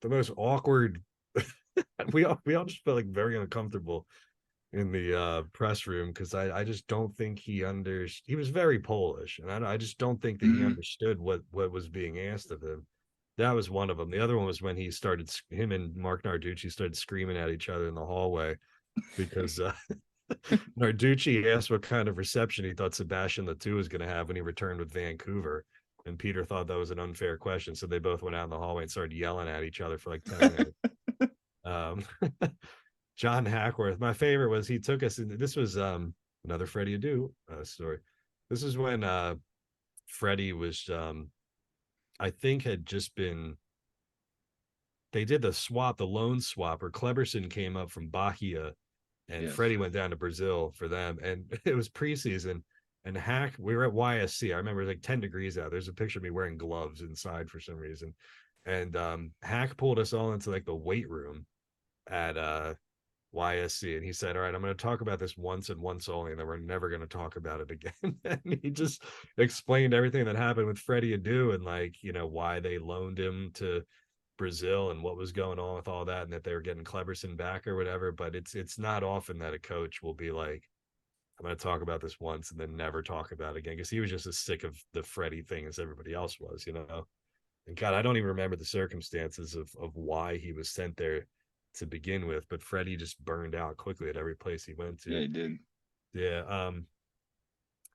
the most awkward. we all just felt like very uncomfortable in the press room, because I just don't think he was very Polish, and I just don't think that he understood what was being asked of him. That was one of them. The other one was when him and Mark Narducci started screaming at each other in the hallway, because Narducci asked what kind of reception he thought Sebastian Latou was going to have when he returned with Vancouver, and Peter thought that was an unfair question, so they both went out in the hallway and started yelling at each other for like 10 minutes. John Hackworth, my favorite was he took us in. This was another Freddie Adu story. This is when Freddie was I think had just been, they did the loan swap, where Kleberson came up from Bahia and Freddie went down to Brazil for them, and it was preseason, and we were at YSC. I remember it was like 10 degrees out. There's a picture of me wearing gloves inside for some reason, and Hack pulled us all into like the weight room at YSC, and he said, all right, I'm going to talk about this once and once only, and then we're never going to talk about it again. And he just explained everything that happened with Freddie Adu, and like, you know, why they loaned him to Brazil and what was going on with all that, and that they were getting Cleberson back or whatever. But it's not often that a coach will be like, I'm going to talk about this once and then never talk about it again, because he was just as sick of the Freddie thing as everybody else was, you know. And God, I don't even remember the circumstances of why he was sent there to begin with, but Freddie just burned out quickly at every place he went to. Yeah, he did. Yeah.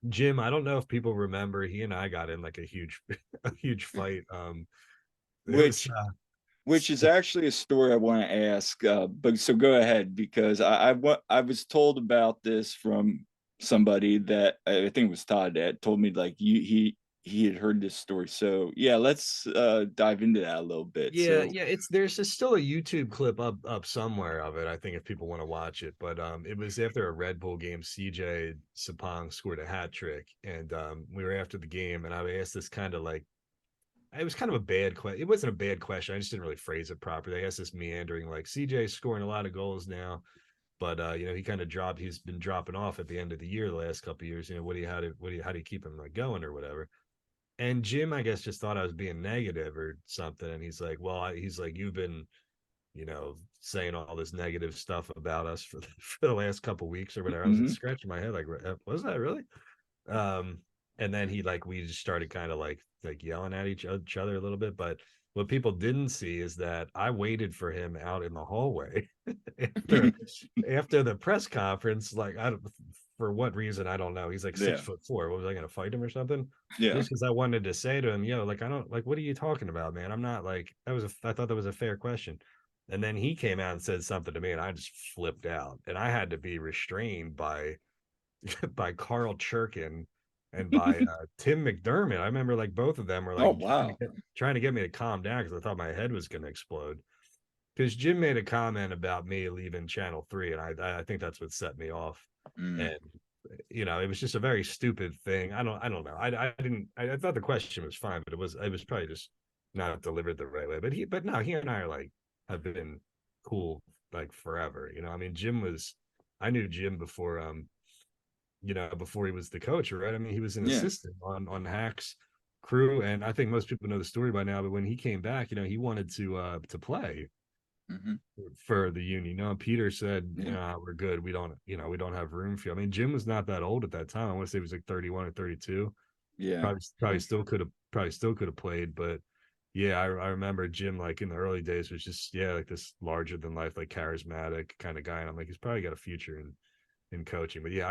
Jim, I don't know if people remember, he and I got in like a huge a huge fight. Which which is actually a story I want to ask. But so go ahead, because I was told about this from somebody that I think it was Todd that told me like he had heard this story. So yeah, let's dive into that a little bit. Yeah, So yeah, still a YouTube clip up somewhere of it, I think, if people want to watch it. But it was after a Red Bull game. CJ Sapong scored a hat trick, and we were after the game, and I asked this kind of like, it was kind of a bad question. It wasn't a bad question. I just didn't really phrase it properly. I asked this meandering like, CJ's scoring a lot of goals now, but you know, he kind of dropped. He's been dropping off at the end of the year the last couple of years. You know, how do you keep him like going or whatever? And Jim, I guess, just thought I was being negative or something. And he's like, well, he's like, you've been, you know, saying all this negative stuff about us for for the last couple of weeks or whatever. I was like scratching my head, like, was that really? Um, and then we just started kind of like yelling at each other a little bit. But what people didn't see is that I waited for him out in the hallway after after the press conference. Like, I don't, for what reason, I don't know. He's like yeah, 6'4". What, was I going to fight him or something? yeah. Just because I wanted to say to him, yo, like, I don't like, what are you talking about, man? I'm not like, I thought that was a fair question. And then he came out and said something to me, and I just flipped out, and I had to be restrained by by Carl Churkin and by Tim McDermott. I remember like both of them were Oh like wow. trying to get me to calm down because I thought my head was going to explode. Because Jim made a comment about me leaving Channel 3, and I think that's what set me off. Mm. And you know, it was just a very stupid thing. I don't know. I thought the question was fine, but it was probably just not delivered the right way. But no, he and I are like have been cool like forever. You know, I mean, I knew Jim before you know, before he was the coach, right? I mean, he was an Yeah. assistant on Hack's crew, and I think most people know the story by now. But when he came back, you know, he wanted to play Mm-hmm. for the Union. You know, Peter said, Yeah. we're good. We don't, you know, we don't have room for you. I mean, Jim was not that old at that time. I want to say he was like 31 or 32. Yeah. Probably still could have played, but yeah, I remember Jim like in the early days was just like this larger than life, like charismatic kind of guy, and I'm like, he's probably got a future in coaching. But yeah,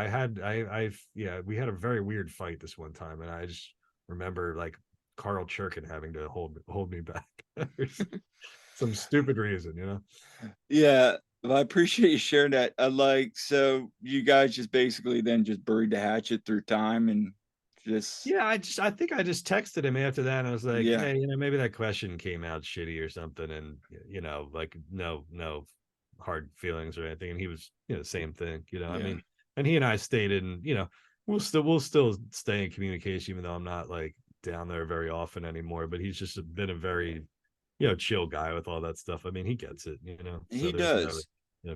we had a very weird fight this one time, and I just remember like Carl Churkin having to hold me back for some stupid reason, you know. Yeah. Well, I appreciate you sharing that. So you guys just basically then just buried the hatchet through time and just Yeah, I think I just texted him after that, and I was like, yeah, hey, you know, maybe that question came out shitty or something, and you know, like no hard feelings or anything. And he was, you know, same thing, you know. I yeah. mean, and he and I stayed in, you know, we'll still stay in communication, even though I'm not like down there very often anymore. But he's just been a very, you know, chill guy with all that stuff. I mean, he gets it, you know. So He does.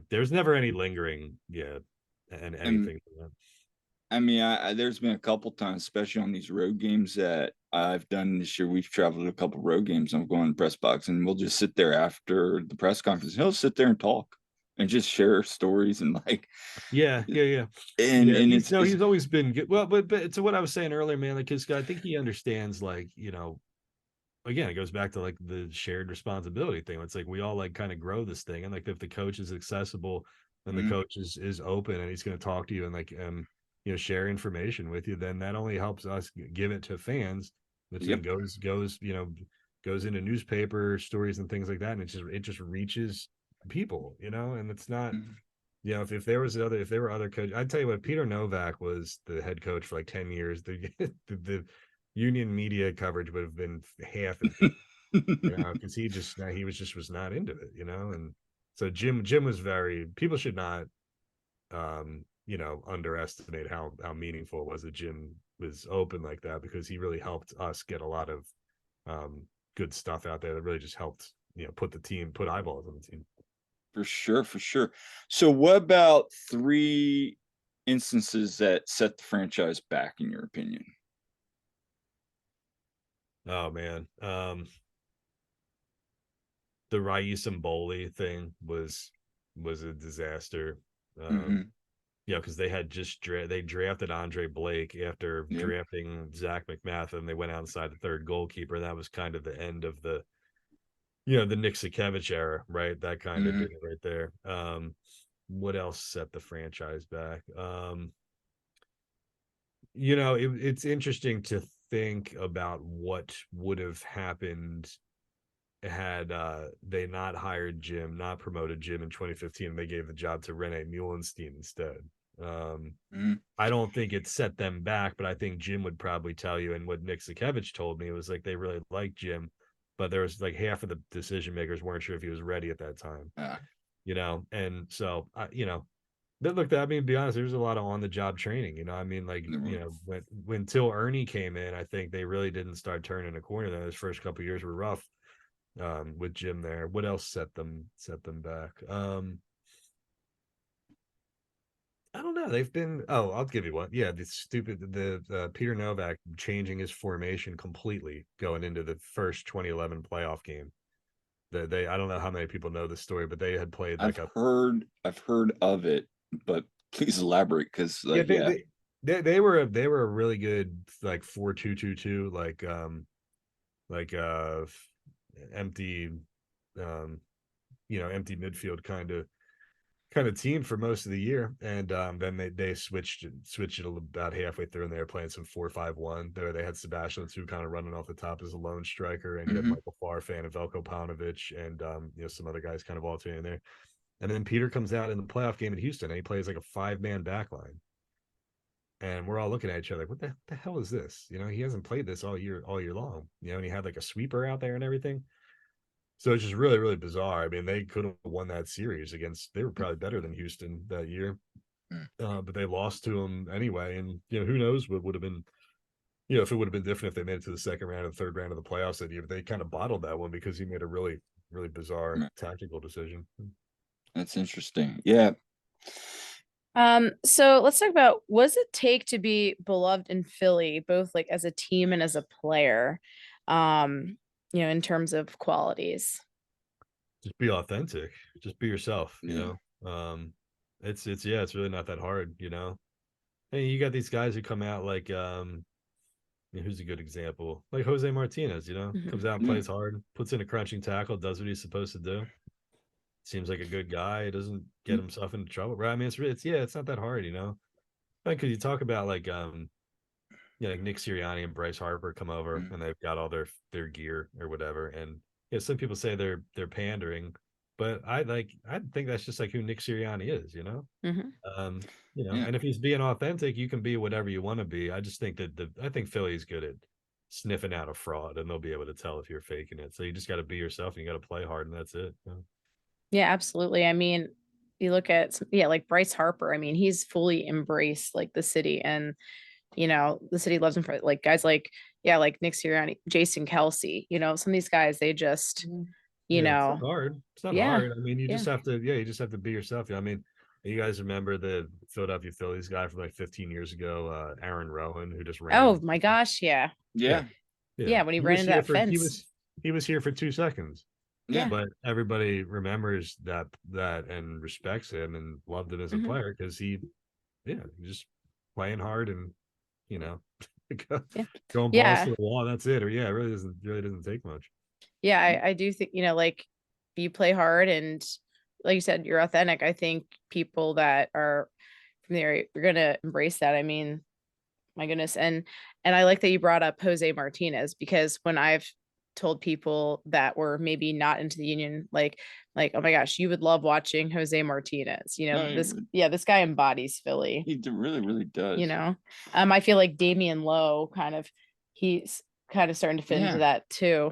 there's never any lingering, and And anything. I mean, there's been a couple times, especially on these road games that I've done this year. We've traveled a couple road games. I'm going to the press box, and we'll just sit there after the press conference. He'll sit there and talk and just share stories and like, Yeah, yeah, yeah, and yeah. and He's it's no, it's he's always been good. Well, but to what I was saying earlier, man, like his guy, I think he understands, like, you know, again, it goes back to like the shared responsibility thing. It's like we all like kind of grow this thing, and like if the coach is accessible and the mm, coach is open and he's going to talk to you and like you know, share information with you, then that only helps us give it to fans, which then yep. goes you know, goes into newspaper stories and things like that, and it just reaches people, you know. And it's not, Mm. you know, if there were other coaches, I'd tell you what, Peter Novak was the head coach for like 10 years. The Union media coverage would have been half as good, you know, because he was not into it, you know. And so Jim was very, people should not you know, underestimate how meaningful it was that Jim was open like that, because he really helped us get a lot of um good stuff out there that really just helped, you know, put eyeballs on the team. For sure, for sure. So what about 3 instances that set the franchise back, in your opinion? Oh man. The Raïs and Bowley thing was a disaster. Mhm. Because they had just they drafted Andre Blake after Yep. drafting Zach McMath, and they went outside the third goalkeeper. That was kind of the end of the the Nick Sakevich era, right? That kind of Mhm. did it right there. What else set the franchise back? It's interesting to think about what would have happened had they not hired Jim, not promoted Jim in 2015, and they gave the job to Rene Muhlenstein instead. Mhm. I don't think it set them back, but I think Jim would probably tell you. And what Nick Sakevich told me was like they really liked Jim, but there was like half of the decision makers weren't sure if he was ready at that time. Ah, And so look, I mean, to be honest, there's a lot of on the job training. I mean, like there were- when Till Ernie came in, I think they really didn't start turning a corner. Those first couple of years were rough with Jim there. What else set them back? I don't know. They've been. Oh, I'll give you one. Yeah, the Peter Novak changing his formation completely going into the first 2011 playoff game. They I don't know how many people know this story, but they had played like I've heard of it, but please elaborate, because yeah like, yeah. they were a really good like 4-2-2-2 like empty empty midfield kind of team for most of the year, and then they switched it about halfway through, and they were playing some 4-5-1. There they had Sebastian who kind of running off the top as a lone striker, and you had Mhm. Michael Farfan and Velko Paunovic, and some other guys kind of alternating there. And then Peter comes out in the playoff game in Houston, and he plays like a 5-man back line. And we're all looking at each other like, what the hell is this? He hasn't played this all year long. And he had like a sweeper out there and everything. So it's just really, really bizarre. I mean, they could have won that series they were probably better than Houston that year. Mm. But they lost to them anyway. And, who knows what would have been, if it would have been different if they made it to the second round or the third round of the playoffs that year. But they kind of bottled that one because he made a really, really bizarre Mm. tactical decision. That's interesting. Yeah. So let's talk about what does it take to be beloved in Philly, both like as a team and as a player, in terms of qualities. Just be authentic. Just be yourself, Yeah. it's really not that hard, Hey, you got these guys who come out like who's a good example? Like Jose Martinez, Mhm. comes out and Yeah. plays hard, puts in a crunching tackle, does what he's supposed to do. Seems like a good guy. He doesn't get himself into trouble. Right? I mean, it's not that hard, Because you talk about like like Nick Sirianni and Bryce Harper come over Mm. and they've got all their gear or whatever. And some people say they're pandering, but I think that's just like who Nick Sirianni is, Mhm. Um, Yeah. and if he's being authentic, you can be whatever you want to be. I just think that I think Philly's good at sniffing out a fraud, and they'll be able to tell if you're faking it. So you just got to be yourself, and you got to play hard, and that's it. Yeah, absolutely. I mean, you look at like Bryce Harper. I mean, he's fully embraced like the city, and the city loves him for like guys like like Nick Sirianni, Jason Kelsey. Some of these guys, they just you Yeah, it's not know, hard. It's not yeah, hard. I mean, yeah. you just have to be yourself. I mean, you guys remember the Philadelphia Phillies guy from like 15 years ago, Aaron Rowan, who just ran Oh in. my gosh, yeah, Yeah, Yeah. yeah. yeah. When he ran into that fence, He was here for 2 seconds. Yeah. yeah. But everybody remembers that and respects him and loved him as a Mhm. player because he's just playing hard and you know Yeah, going balls yeah, to the wall. That's it. Or yeah, it really doesn't take much. yeah. I do think like you play hard and like you said, you're authentic. I think people that are from the area, you're gonna embrace that. I mean, my goodness. And I like that you brought up Jose Martinez because when I've told people that were maybe not into the union, like, oh my gosh, you would love watching Jose Martinez. No, This guy embodies Philly, really, really you does. know. I feel like Damian Lowe he's kind of starting to fit into Yeah. that too,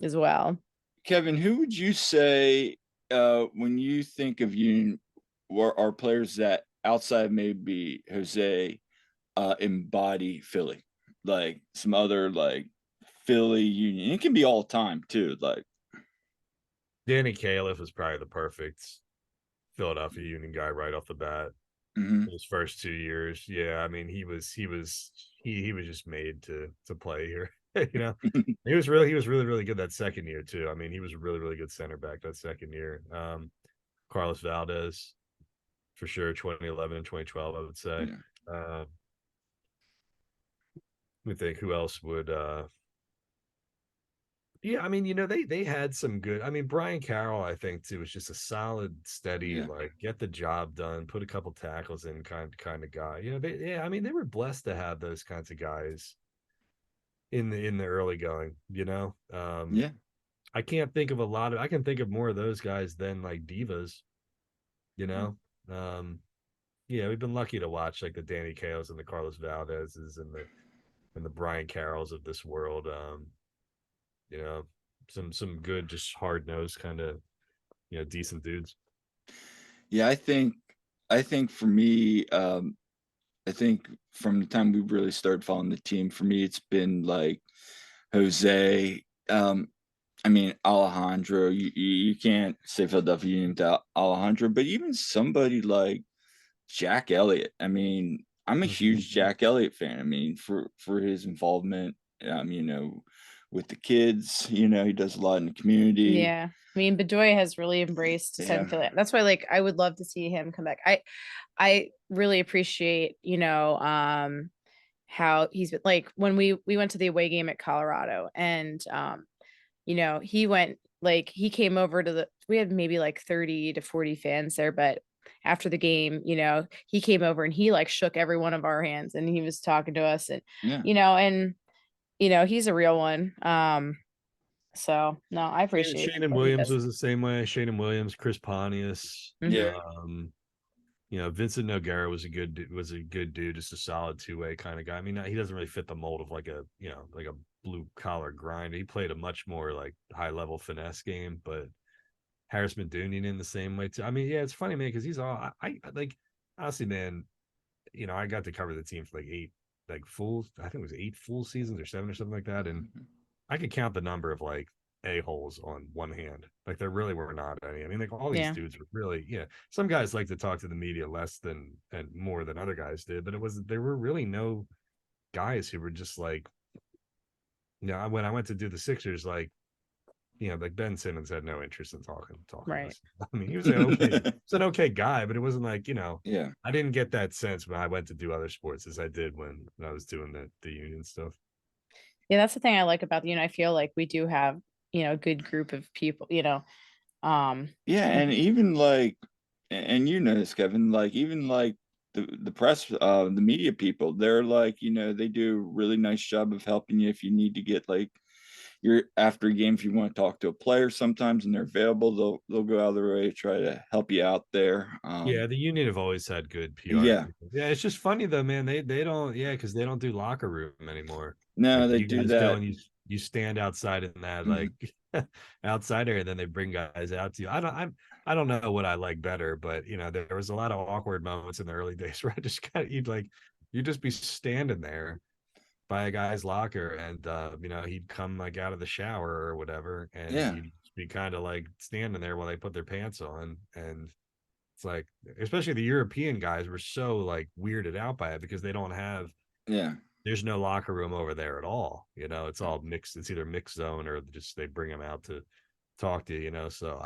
as well. Kevin, who would you say, when you think of Union, are players that outside maybe Jose, embody Philly? Like some other like Philly Union. It can be all time too. Like Danny Califf is probably the perfect Philadelphia Union guy right off the bat. His first 2 years. Yeah, I mean, he was just made to play here. He was really good that second year too. I mean, he was a really good center back that second year. Carlos Valdez for sure, 2011 and 2012, I would say. Let me think who else would yeah, I mean, they had some good. I mean, Brian Carroll, I think too, was just a solid, steady, like get the job done, put a couple tackles in kind of guy. I mean, they were blessed to have those kinds of guys in the early going. I can't think of a lot of. I can think of more of those guys than like divas. You know, yeah, we've been lucky to watch like the Danny Cales and the Carlos Valdez's and the Brian Carrolls of this world. You know, some good, just hard nosed kind of, decent dudes. Yeah, I think for me, I think from the time we really started following the team, for me, it's been like Jose. I mean, Alejandro. You can't say Philadelphia Union without Alejandro, but even somebody like Jack Elliott. I mean, I'm a huge Jack Elliott fan. I mean, for his involvement, with the kids. He does a lot in the community. Yeah. I mean, Bedoya has really embraced Central Philly. That's why, like, I would love to see him come back. I really appreciate, how he's been, like, when we went to the away game at Colorado, and he went, like, he came over we had maybe like 30 to 40 fans there, but after the game, he came over and he like shook every one of our hands and he was talking to us, and he's a real one. So no, I appreciate Shannon Williams was the same way. Shannon Williams, Chris Pontius. Vincent Noguera was a good dude, just a solid two-way kind of guy. I mean, he doesn't really fit the mold of like a blue collar grind. He played a much more like high level finesse game, but Harris Medunian in the same way too. I mean, yeah, it's funny, man, because he's all I like, honestly, man. I got to cover the team for like 8 like full, I think it was 8 full seasons or 7 or something like that, and I could count the number of like a-holes on one hand. Like there really were not any. I mean, like all these dudes were really, some guys like to talk to the media less than and more than other guys did, but there were really no guys who were just like, when I went to do the Sixers, like, like Ben Simmons had no interest in talking. Right. I mean, he was an okay guy, but it wasn't like, I didn't get that sense when I went to do other sports as I did when I was doing the union stuff. Yeah, that's the thing I like about I feel like we do have, a good group of people, Yeah, and even like, and this, Kevin, like even like the press, the media people, they're like, they do a really nice job of helping you if you need to get like you're after a game, if you want to talk to a player sometimes and they're available, they'll go out of their way to try to help you out there. The union have always had good PR. Yeah. It's just funny though, man. They don't, because they don't do locker room anymore. No, like, they you do guys that. go and you stand outside in that like outside area, and then they bring guys out to you. I don't know what I like better, but there was a lot of awkward moments in the early days where I just you'd just be standing there by a guy's locker, and he'd come like out of the shower or whatever, and you'd be kind of like standing there while they put their pants on. And it's like, especially the European guys were so like weirded out by it because they don't have there's no locker room over there at all. It's all mixed. It's either mixed zone or just they bring them out to talk to you. So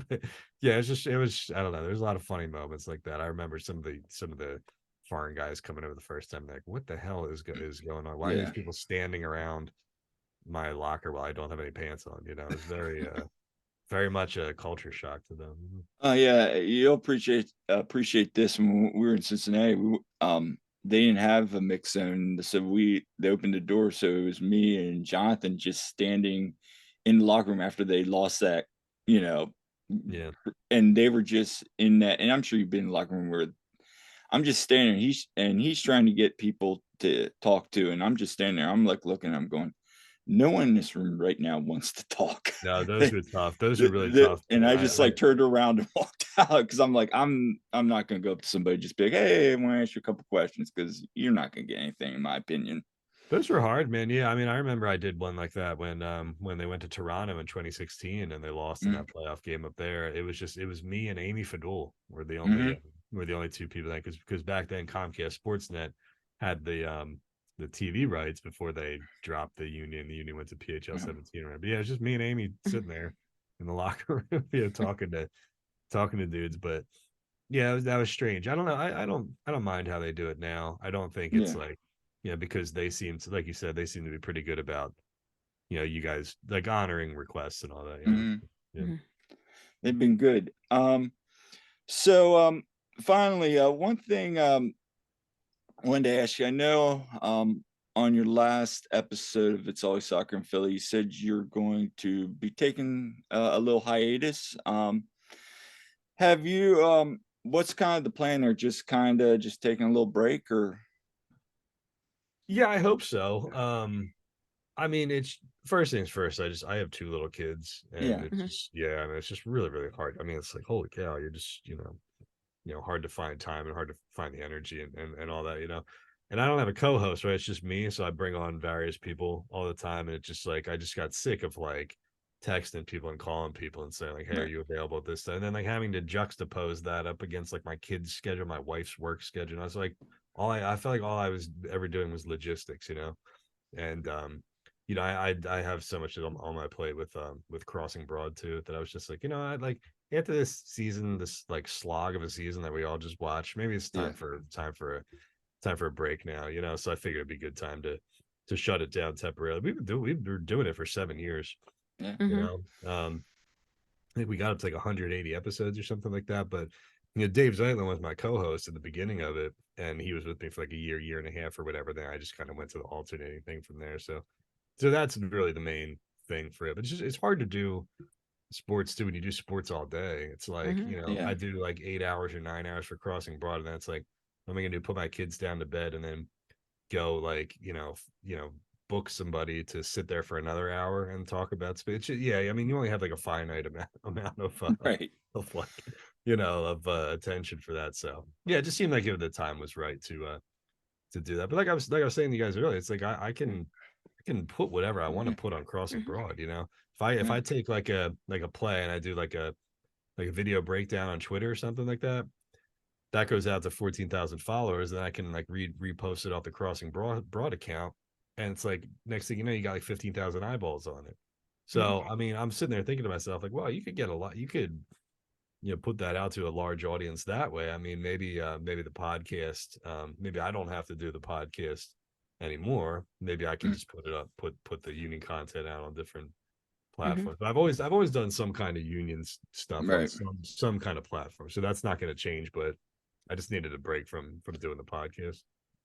it was, I don't know. There's a lot of funny moments like that. I remember some of the foreign guys coming over the first time, like, what the hell is going on? Why are these people standing around my locker while I don't have any pants on? It's very very much a culture shock to them. Oh yeah, you'll appreciate this. When we were in Cincinnati, they didn't have a mix zone, so they opened the door, so it was me and Jonathan just standing in the locker room after they lost that, and they were just in that. And I'm sure you've been in the locker room where I'm just standing, he's trying to get people to talk to, and I'm just standing there. I'm like looking, I'm going, no one in this room right now wants to talk. No, those were tough. Those are really tough. And I just turned around and walked out because I'm like, I'm not going to go up to somebody just be like, hey, I want to ask you a couple questions, because you're not going to get anything, in my opinion. Those were hard, man. Yeah, I mean, I remember I did one like that when they went to Toronto in 2016 and they lost in Mm-hmm. that playoff game up there. It was me and Amy Fadul Mm-hmm. were the only two people that because back then Comcast Sportsnet had the TV rights before they dropped the Union. The Union went to PHL 17. Right? But yeah, it's just me and Amy sitting there in the locker room, talking to dudes. But yeah, that was strange. I don't know. I don't mind how they do it now. I don't think it's Yeah. like, because they seem to, like you said, they seem to be pretty good about, you guys like honoring requests and all that, Mm-hmm. Yeah. They've been good. So finally, one thing I wanted to ask you. I know on your last episode of It's Always Soccer in Philly, you said you're going to be taking a little hiatus. Have you what's kind of the plan, or just taking a little break, or Yeah, I hope so. I mean, it's first things first. I have two little kids, and yeah, it's just, I mean, it's just really, really hard. I mean, it's like, holy cow, you're just, hard to find time and hard to find the energy and all that. And I don't have a co-host, right? It's just me. So I bring on various people all the time. And it's just like, I just got sick of like texting people and calling people and saying like, hey, are right, you available at this time? And then like having to juxtapose that up against like my kids' schedule, my wife's work schedule. And I was like, I felt like all I was ever doing was logistics. And I have so much on my plate with Crossing Broad too, that I was just like, I'd like, after this season, this like slog of a season that we all just watched, maybe it's yeah, time for a break now, So I figured it'd be a good time to shut it down temporarily. We've been doing it for 7 years, yeah, you know. I think we got up to like 180 episodes or something like that. But Dave Zeitlin was my co-host at the beginning of it, and he was with me for like a year and a half or whatever. Then I just kind of went to the alternating thing from there. So that's really the main thing for it. But it's hard to do sports too when you do sports all day. It's like, yeah, I do like 8 hours or 9 hours for Crossing Broad, and that's like, what am I gonna do? Put my kids down to bed and then go like, book somebody to sit there for another hour and talk about space. Yeah, I mean, you only have like a finite amount right, of like, of attention for that. So yeah, it just seemed like the time was right to do that. But like I was saying to you guys earlier, it's like I can put whatever I want to put on Crossing Broad. If yeah, I take like a play and I do like a video breakdown on Twitter or something like that, that goes out to 14,000 followers, and I can like repost it off the Crossing Broad account, and it's like next thing you know, you got like 15,000 eyeballs on it. So I mean, I'm sitting there thinking to myself like, well, you could get a lot. You could put that out to a large audience that way. I mean, maybe the podcast, maybe I don't have to do the podcast anymore. Maybe I can just put it up, put the union content out on different platforms. But I've always done some kind of union stuff on right. some kind of platform. So that's not going to change, but I just needed a break from doing the podcast.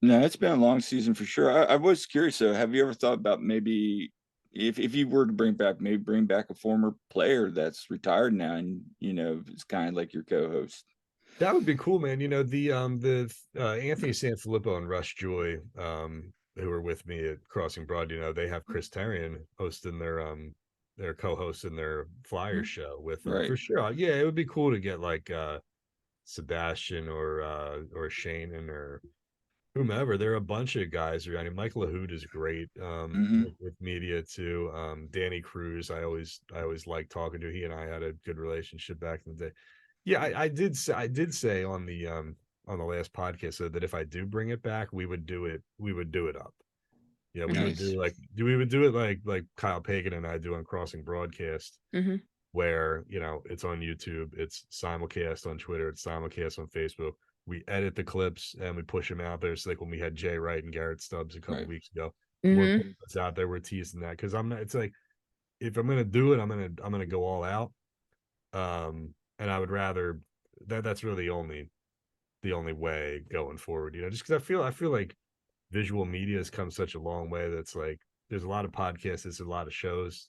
No, it's been a long season for sure. I was curious though. Have you ever thought about maybe if you were to bring back a former player that's retired now, and it's kind of like your co-host? That would be cool, man. The Anthony Sanfilippo and Rush Joy, who are with me at Crossing Broad, they have Chris Terrian hosting their co-host in their flyer show with them Right. for sure. Yeah, it would be cool to get like Sebastian or Shannon or whomever. There are a bunch of guys. I mean, Mike LaHood is great Mm-hmm. with media too. Danny Cruz, I always liked talking to. He and I had a good relationship back in the day. Yeah, I did say on the last podcast so that if I do bring it back, we would do it up. Yeah, Nice. we would do it like Kyle Pagan and I do on Crossing Broadcast, where it's on YouTube, it's simulcast on Twitter, it's simulcast on Facebook. We edit the clips and we push them out there. It's like when we had Jay Wright and Garrett Stubbs a couple Right. weeks ago. We're putting this out there, we're teasing that because I'm not. It's like if I'm gonna do it, I'm gonna go all out. And I would rather that's really the only way going forward. Just because I feel like visual media has come such a long way that's like there's a lot of podcasts, there's a lot of shows.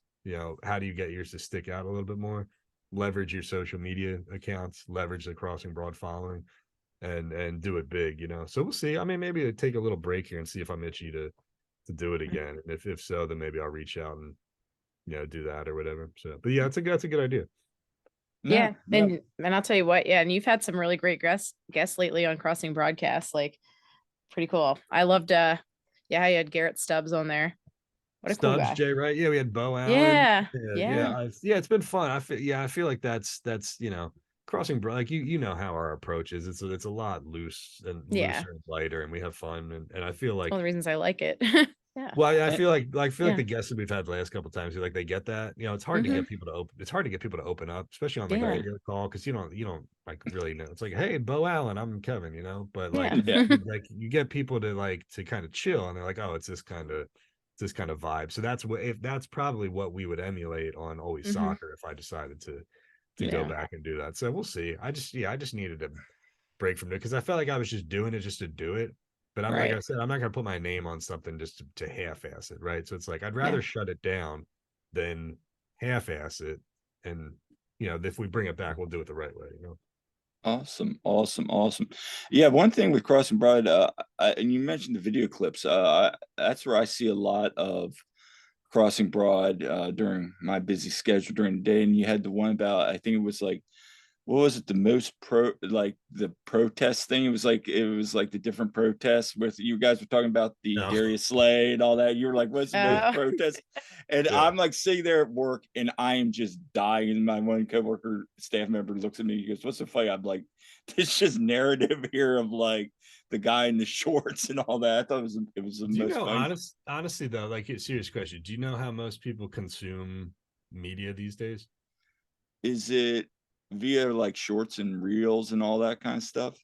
How do you get yours to stick out a little bit more? Leverage your social media accounts, leverage the Crossing Broad following, and do it big. So we'll see. I mean, maybe take a little break here and see if I'm itchy to do it again. And if so, then maybe I'll reach out and do that or whatever. So, but yeah, that's a good idea. Yeah. No. And I'll tell you what, yeah, and you've had some really great guests lately on Crossing Broadcast, like pretty cool. I loved Yeah, you had Garrett Stubbs on there. What a cool Stubbs, guy. Jay, right? Yeah, we had Bo Allen. Yeah. Yeah, it's been fun. I feel like that's crossing like you know how our approach is. It's a lot Yeah. looser and lighter, and we have fun, and I feel One of like the reasons I like it. Yeah. well, I Eh, feel like Yeah. the guests that we've had the last couple of times, like they get that. It's hard to Mhm. get people to open. It's hard to get people to open up, especially on like a Yeah. video call, because you don't like really know. It's like, hey, Bo Allen, I'm Kevin, but like Yeah. Yeah. you get people to kind of chill, and they're like, oh, it's this kind of vibe. So that's probably what we would emulate on Always Mhm. Soccer if I decided to go Yeah. back and do that. So we'll see. I just needed to break from it because I felt like I was just doing it just to do it. But I'm like Right. I said, I'm not gonna put my name on something just to half-ass it, right? So it's like I'd rather Yeah. shut it down than half-ass it. And if we bring it back, we'll do it the right way. Awesome, awesome, awesome. Yeah, one thing with Crossing Broad, and you mentioned the video clips. That's where I see a lot of Crossing Broad during my busy schedule during the day. And you had the one about, I think it was like, what was it, the most like the protest thing? It was like the different protests with you guys were talking about the No. Darius Slay and all that. You were like, what's the most Oh. protest? And Yeah. I'm like sitting there at work and I am just dying. And my one coworker staff member looks at me, he goes, what's the fight? I'm like, this just narrative here of like the guy in the shorts and all that. I thought it was the Do you most know, funny. honestly though, like a serious question, do you know how most people consume media these days? Is it via like shorts and reels and all that kind of stuff?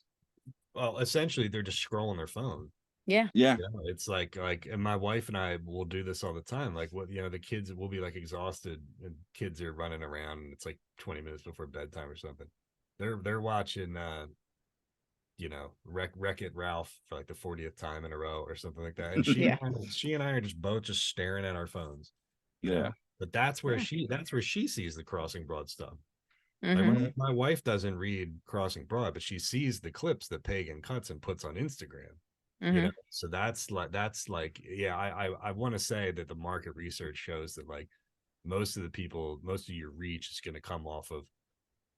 Well, essentially they're just scrolling their phone. Yeah. Yeah. It's like and my wife and I will do this all the time. Like what the kids will be like exhausted and kids are running around and it's like 20 minutes before bedtime or something. They're watching Wreck-It Ralph for like the 40th time in a row or something like that. And Yeah. she and I are just both just staring at our phones, Yeah. But that's where Yeah. she sees the Crossing Broad stuff. Like Mhm. my wife doesn't read Crossing Broad, but she sees the clips that Pagan cuts and puts on Instagram. Mhm. So that's like yeah, I want to say that the market research shows that like most of your reach is going to come off of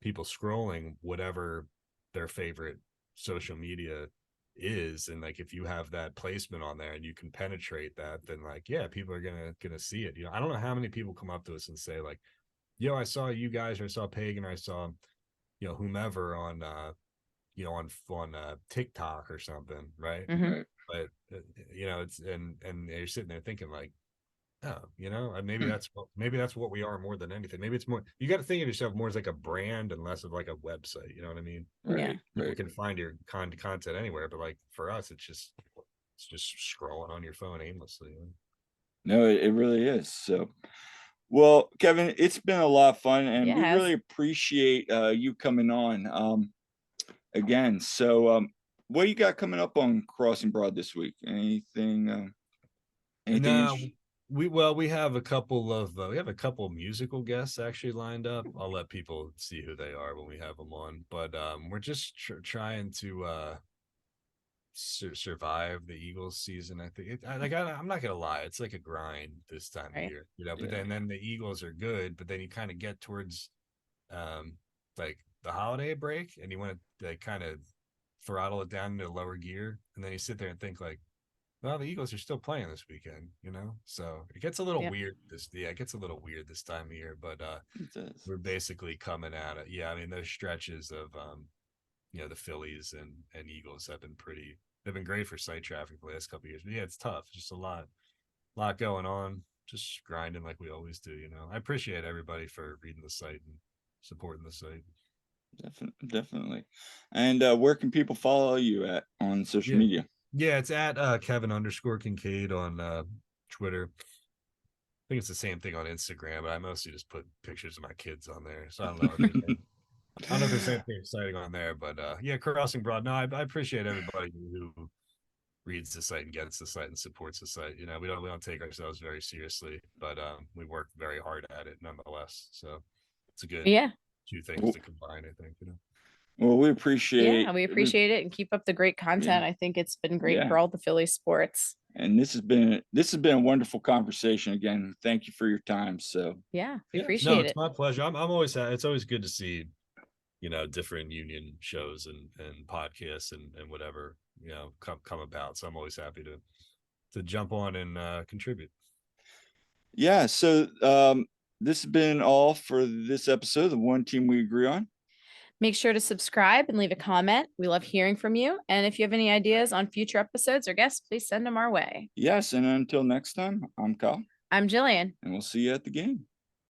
people scrolling whatever their favorite social media is, and like if you have that placement on there and you can penetrate that, then like yeah, people are gonna see it. I don't know how many people come up to us and say like, yo, I saw you guys, or I saw Pagan, or I saw whomever on on TikTok or something, right? Mhm. Right. But it's and you're sitting there thinking like, oh, maybe Hmm. that's what we are more than anything. Maybe it's more, you got to think of yourself more as like a brand and less of like a website. You know what I mean? Yeah. Right. People Right. can find your content anywhere, but like for us, it's just scrolling on your phone aimlessly. No, it really is. So, well, Kevin, it's been a lot of fun, and we Yes. really appreciate you coming on again. So, what you got coming up on Crossing Broad this week? Anything? Anything? No, we have a couple of musical guests actually lined up. I'll let people see who they are when we have them on, but we're just trying to survive the Eagles season. I think I'm not gonna lie, it's like a grind this time of Right. year, but Yeah. then the Eagles are good, but then you kind of get towards um like the holiday break and you want to like kind of throttle it down into lower gear, and then you sit there and think like, well, the Eagles are still playing this weekend, so it gets a little Yeah. weird it gets a little weird this time of year, but It does. we're basically coming at it. Yeah, I mean those stretches of the Phillies and Eagles they've been great for site traffic the last couple of years. But yeah, it's tough. Just a lot going on. Just grinding like we always do. I appreciate everybody for reading the site and supporting the site. Definitely, definitely. And where can people follow you at on social Yeah, media? yeah. It's at Kevin_Kinkead on Twitter. I think it's the same thing on Instagram, but I mostly just put pictures of my kids on there. So I don't know if there's anything exciting on there, but yeah, Crossing Broad. No, I appreciate everybody who reads the site and gets the site and supports the site. We don't take ourselves very seriously, but we work very hard at it nonetheless. So it's a good Yeah. two things to combine, I think. Well, we Yeah. appreciate We appreciate it and keep up the great content. yeah, I think it's been great yeah. for all the Philly sports. And this has been a wonderful conversation again. Thank you for your time. So Yeah. We Yeah, no, appreciate it's it. my pleasure. I'm always it's always good to see different union shows and podcasts and whatever come about. So I'm always happy to jump on and contribute. Yeah. So this has been all for this episode of the One Team We Agree On. Make sure to subscribe and leave a comment. We love hearing from you. And if you have any ideas on future episodes or guests, please send them our way. Yes. And until next time, I'm Kyle. I'm Jillian. And we'll see you at the game.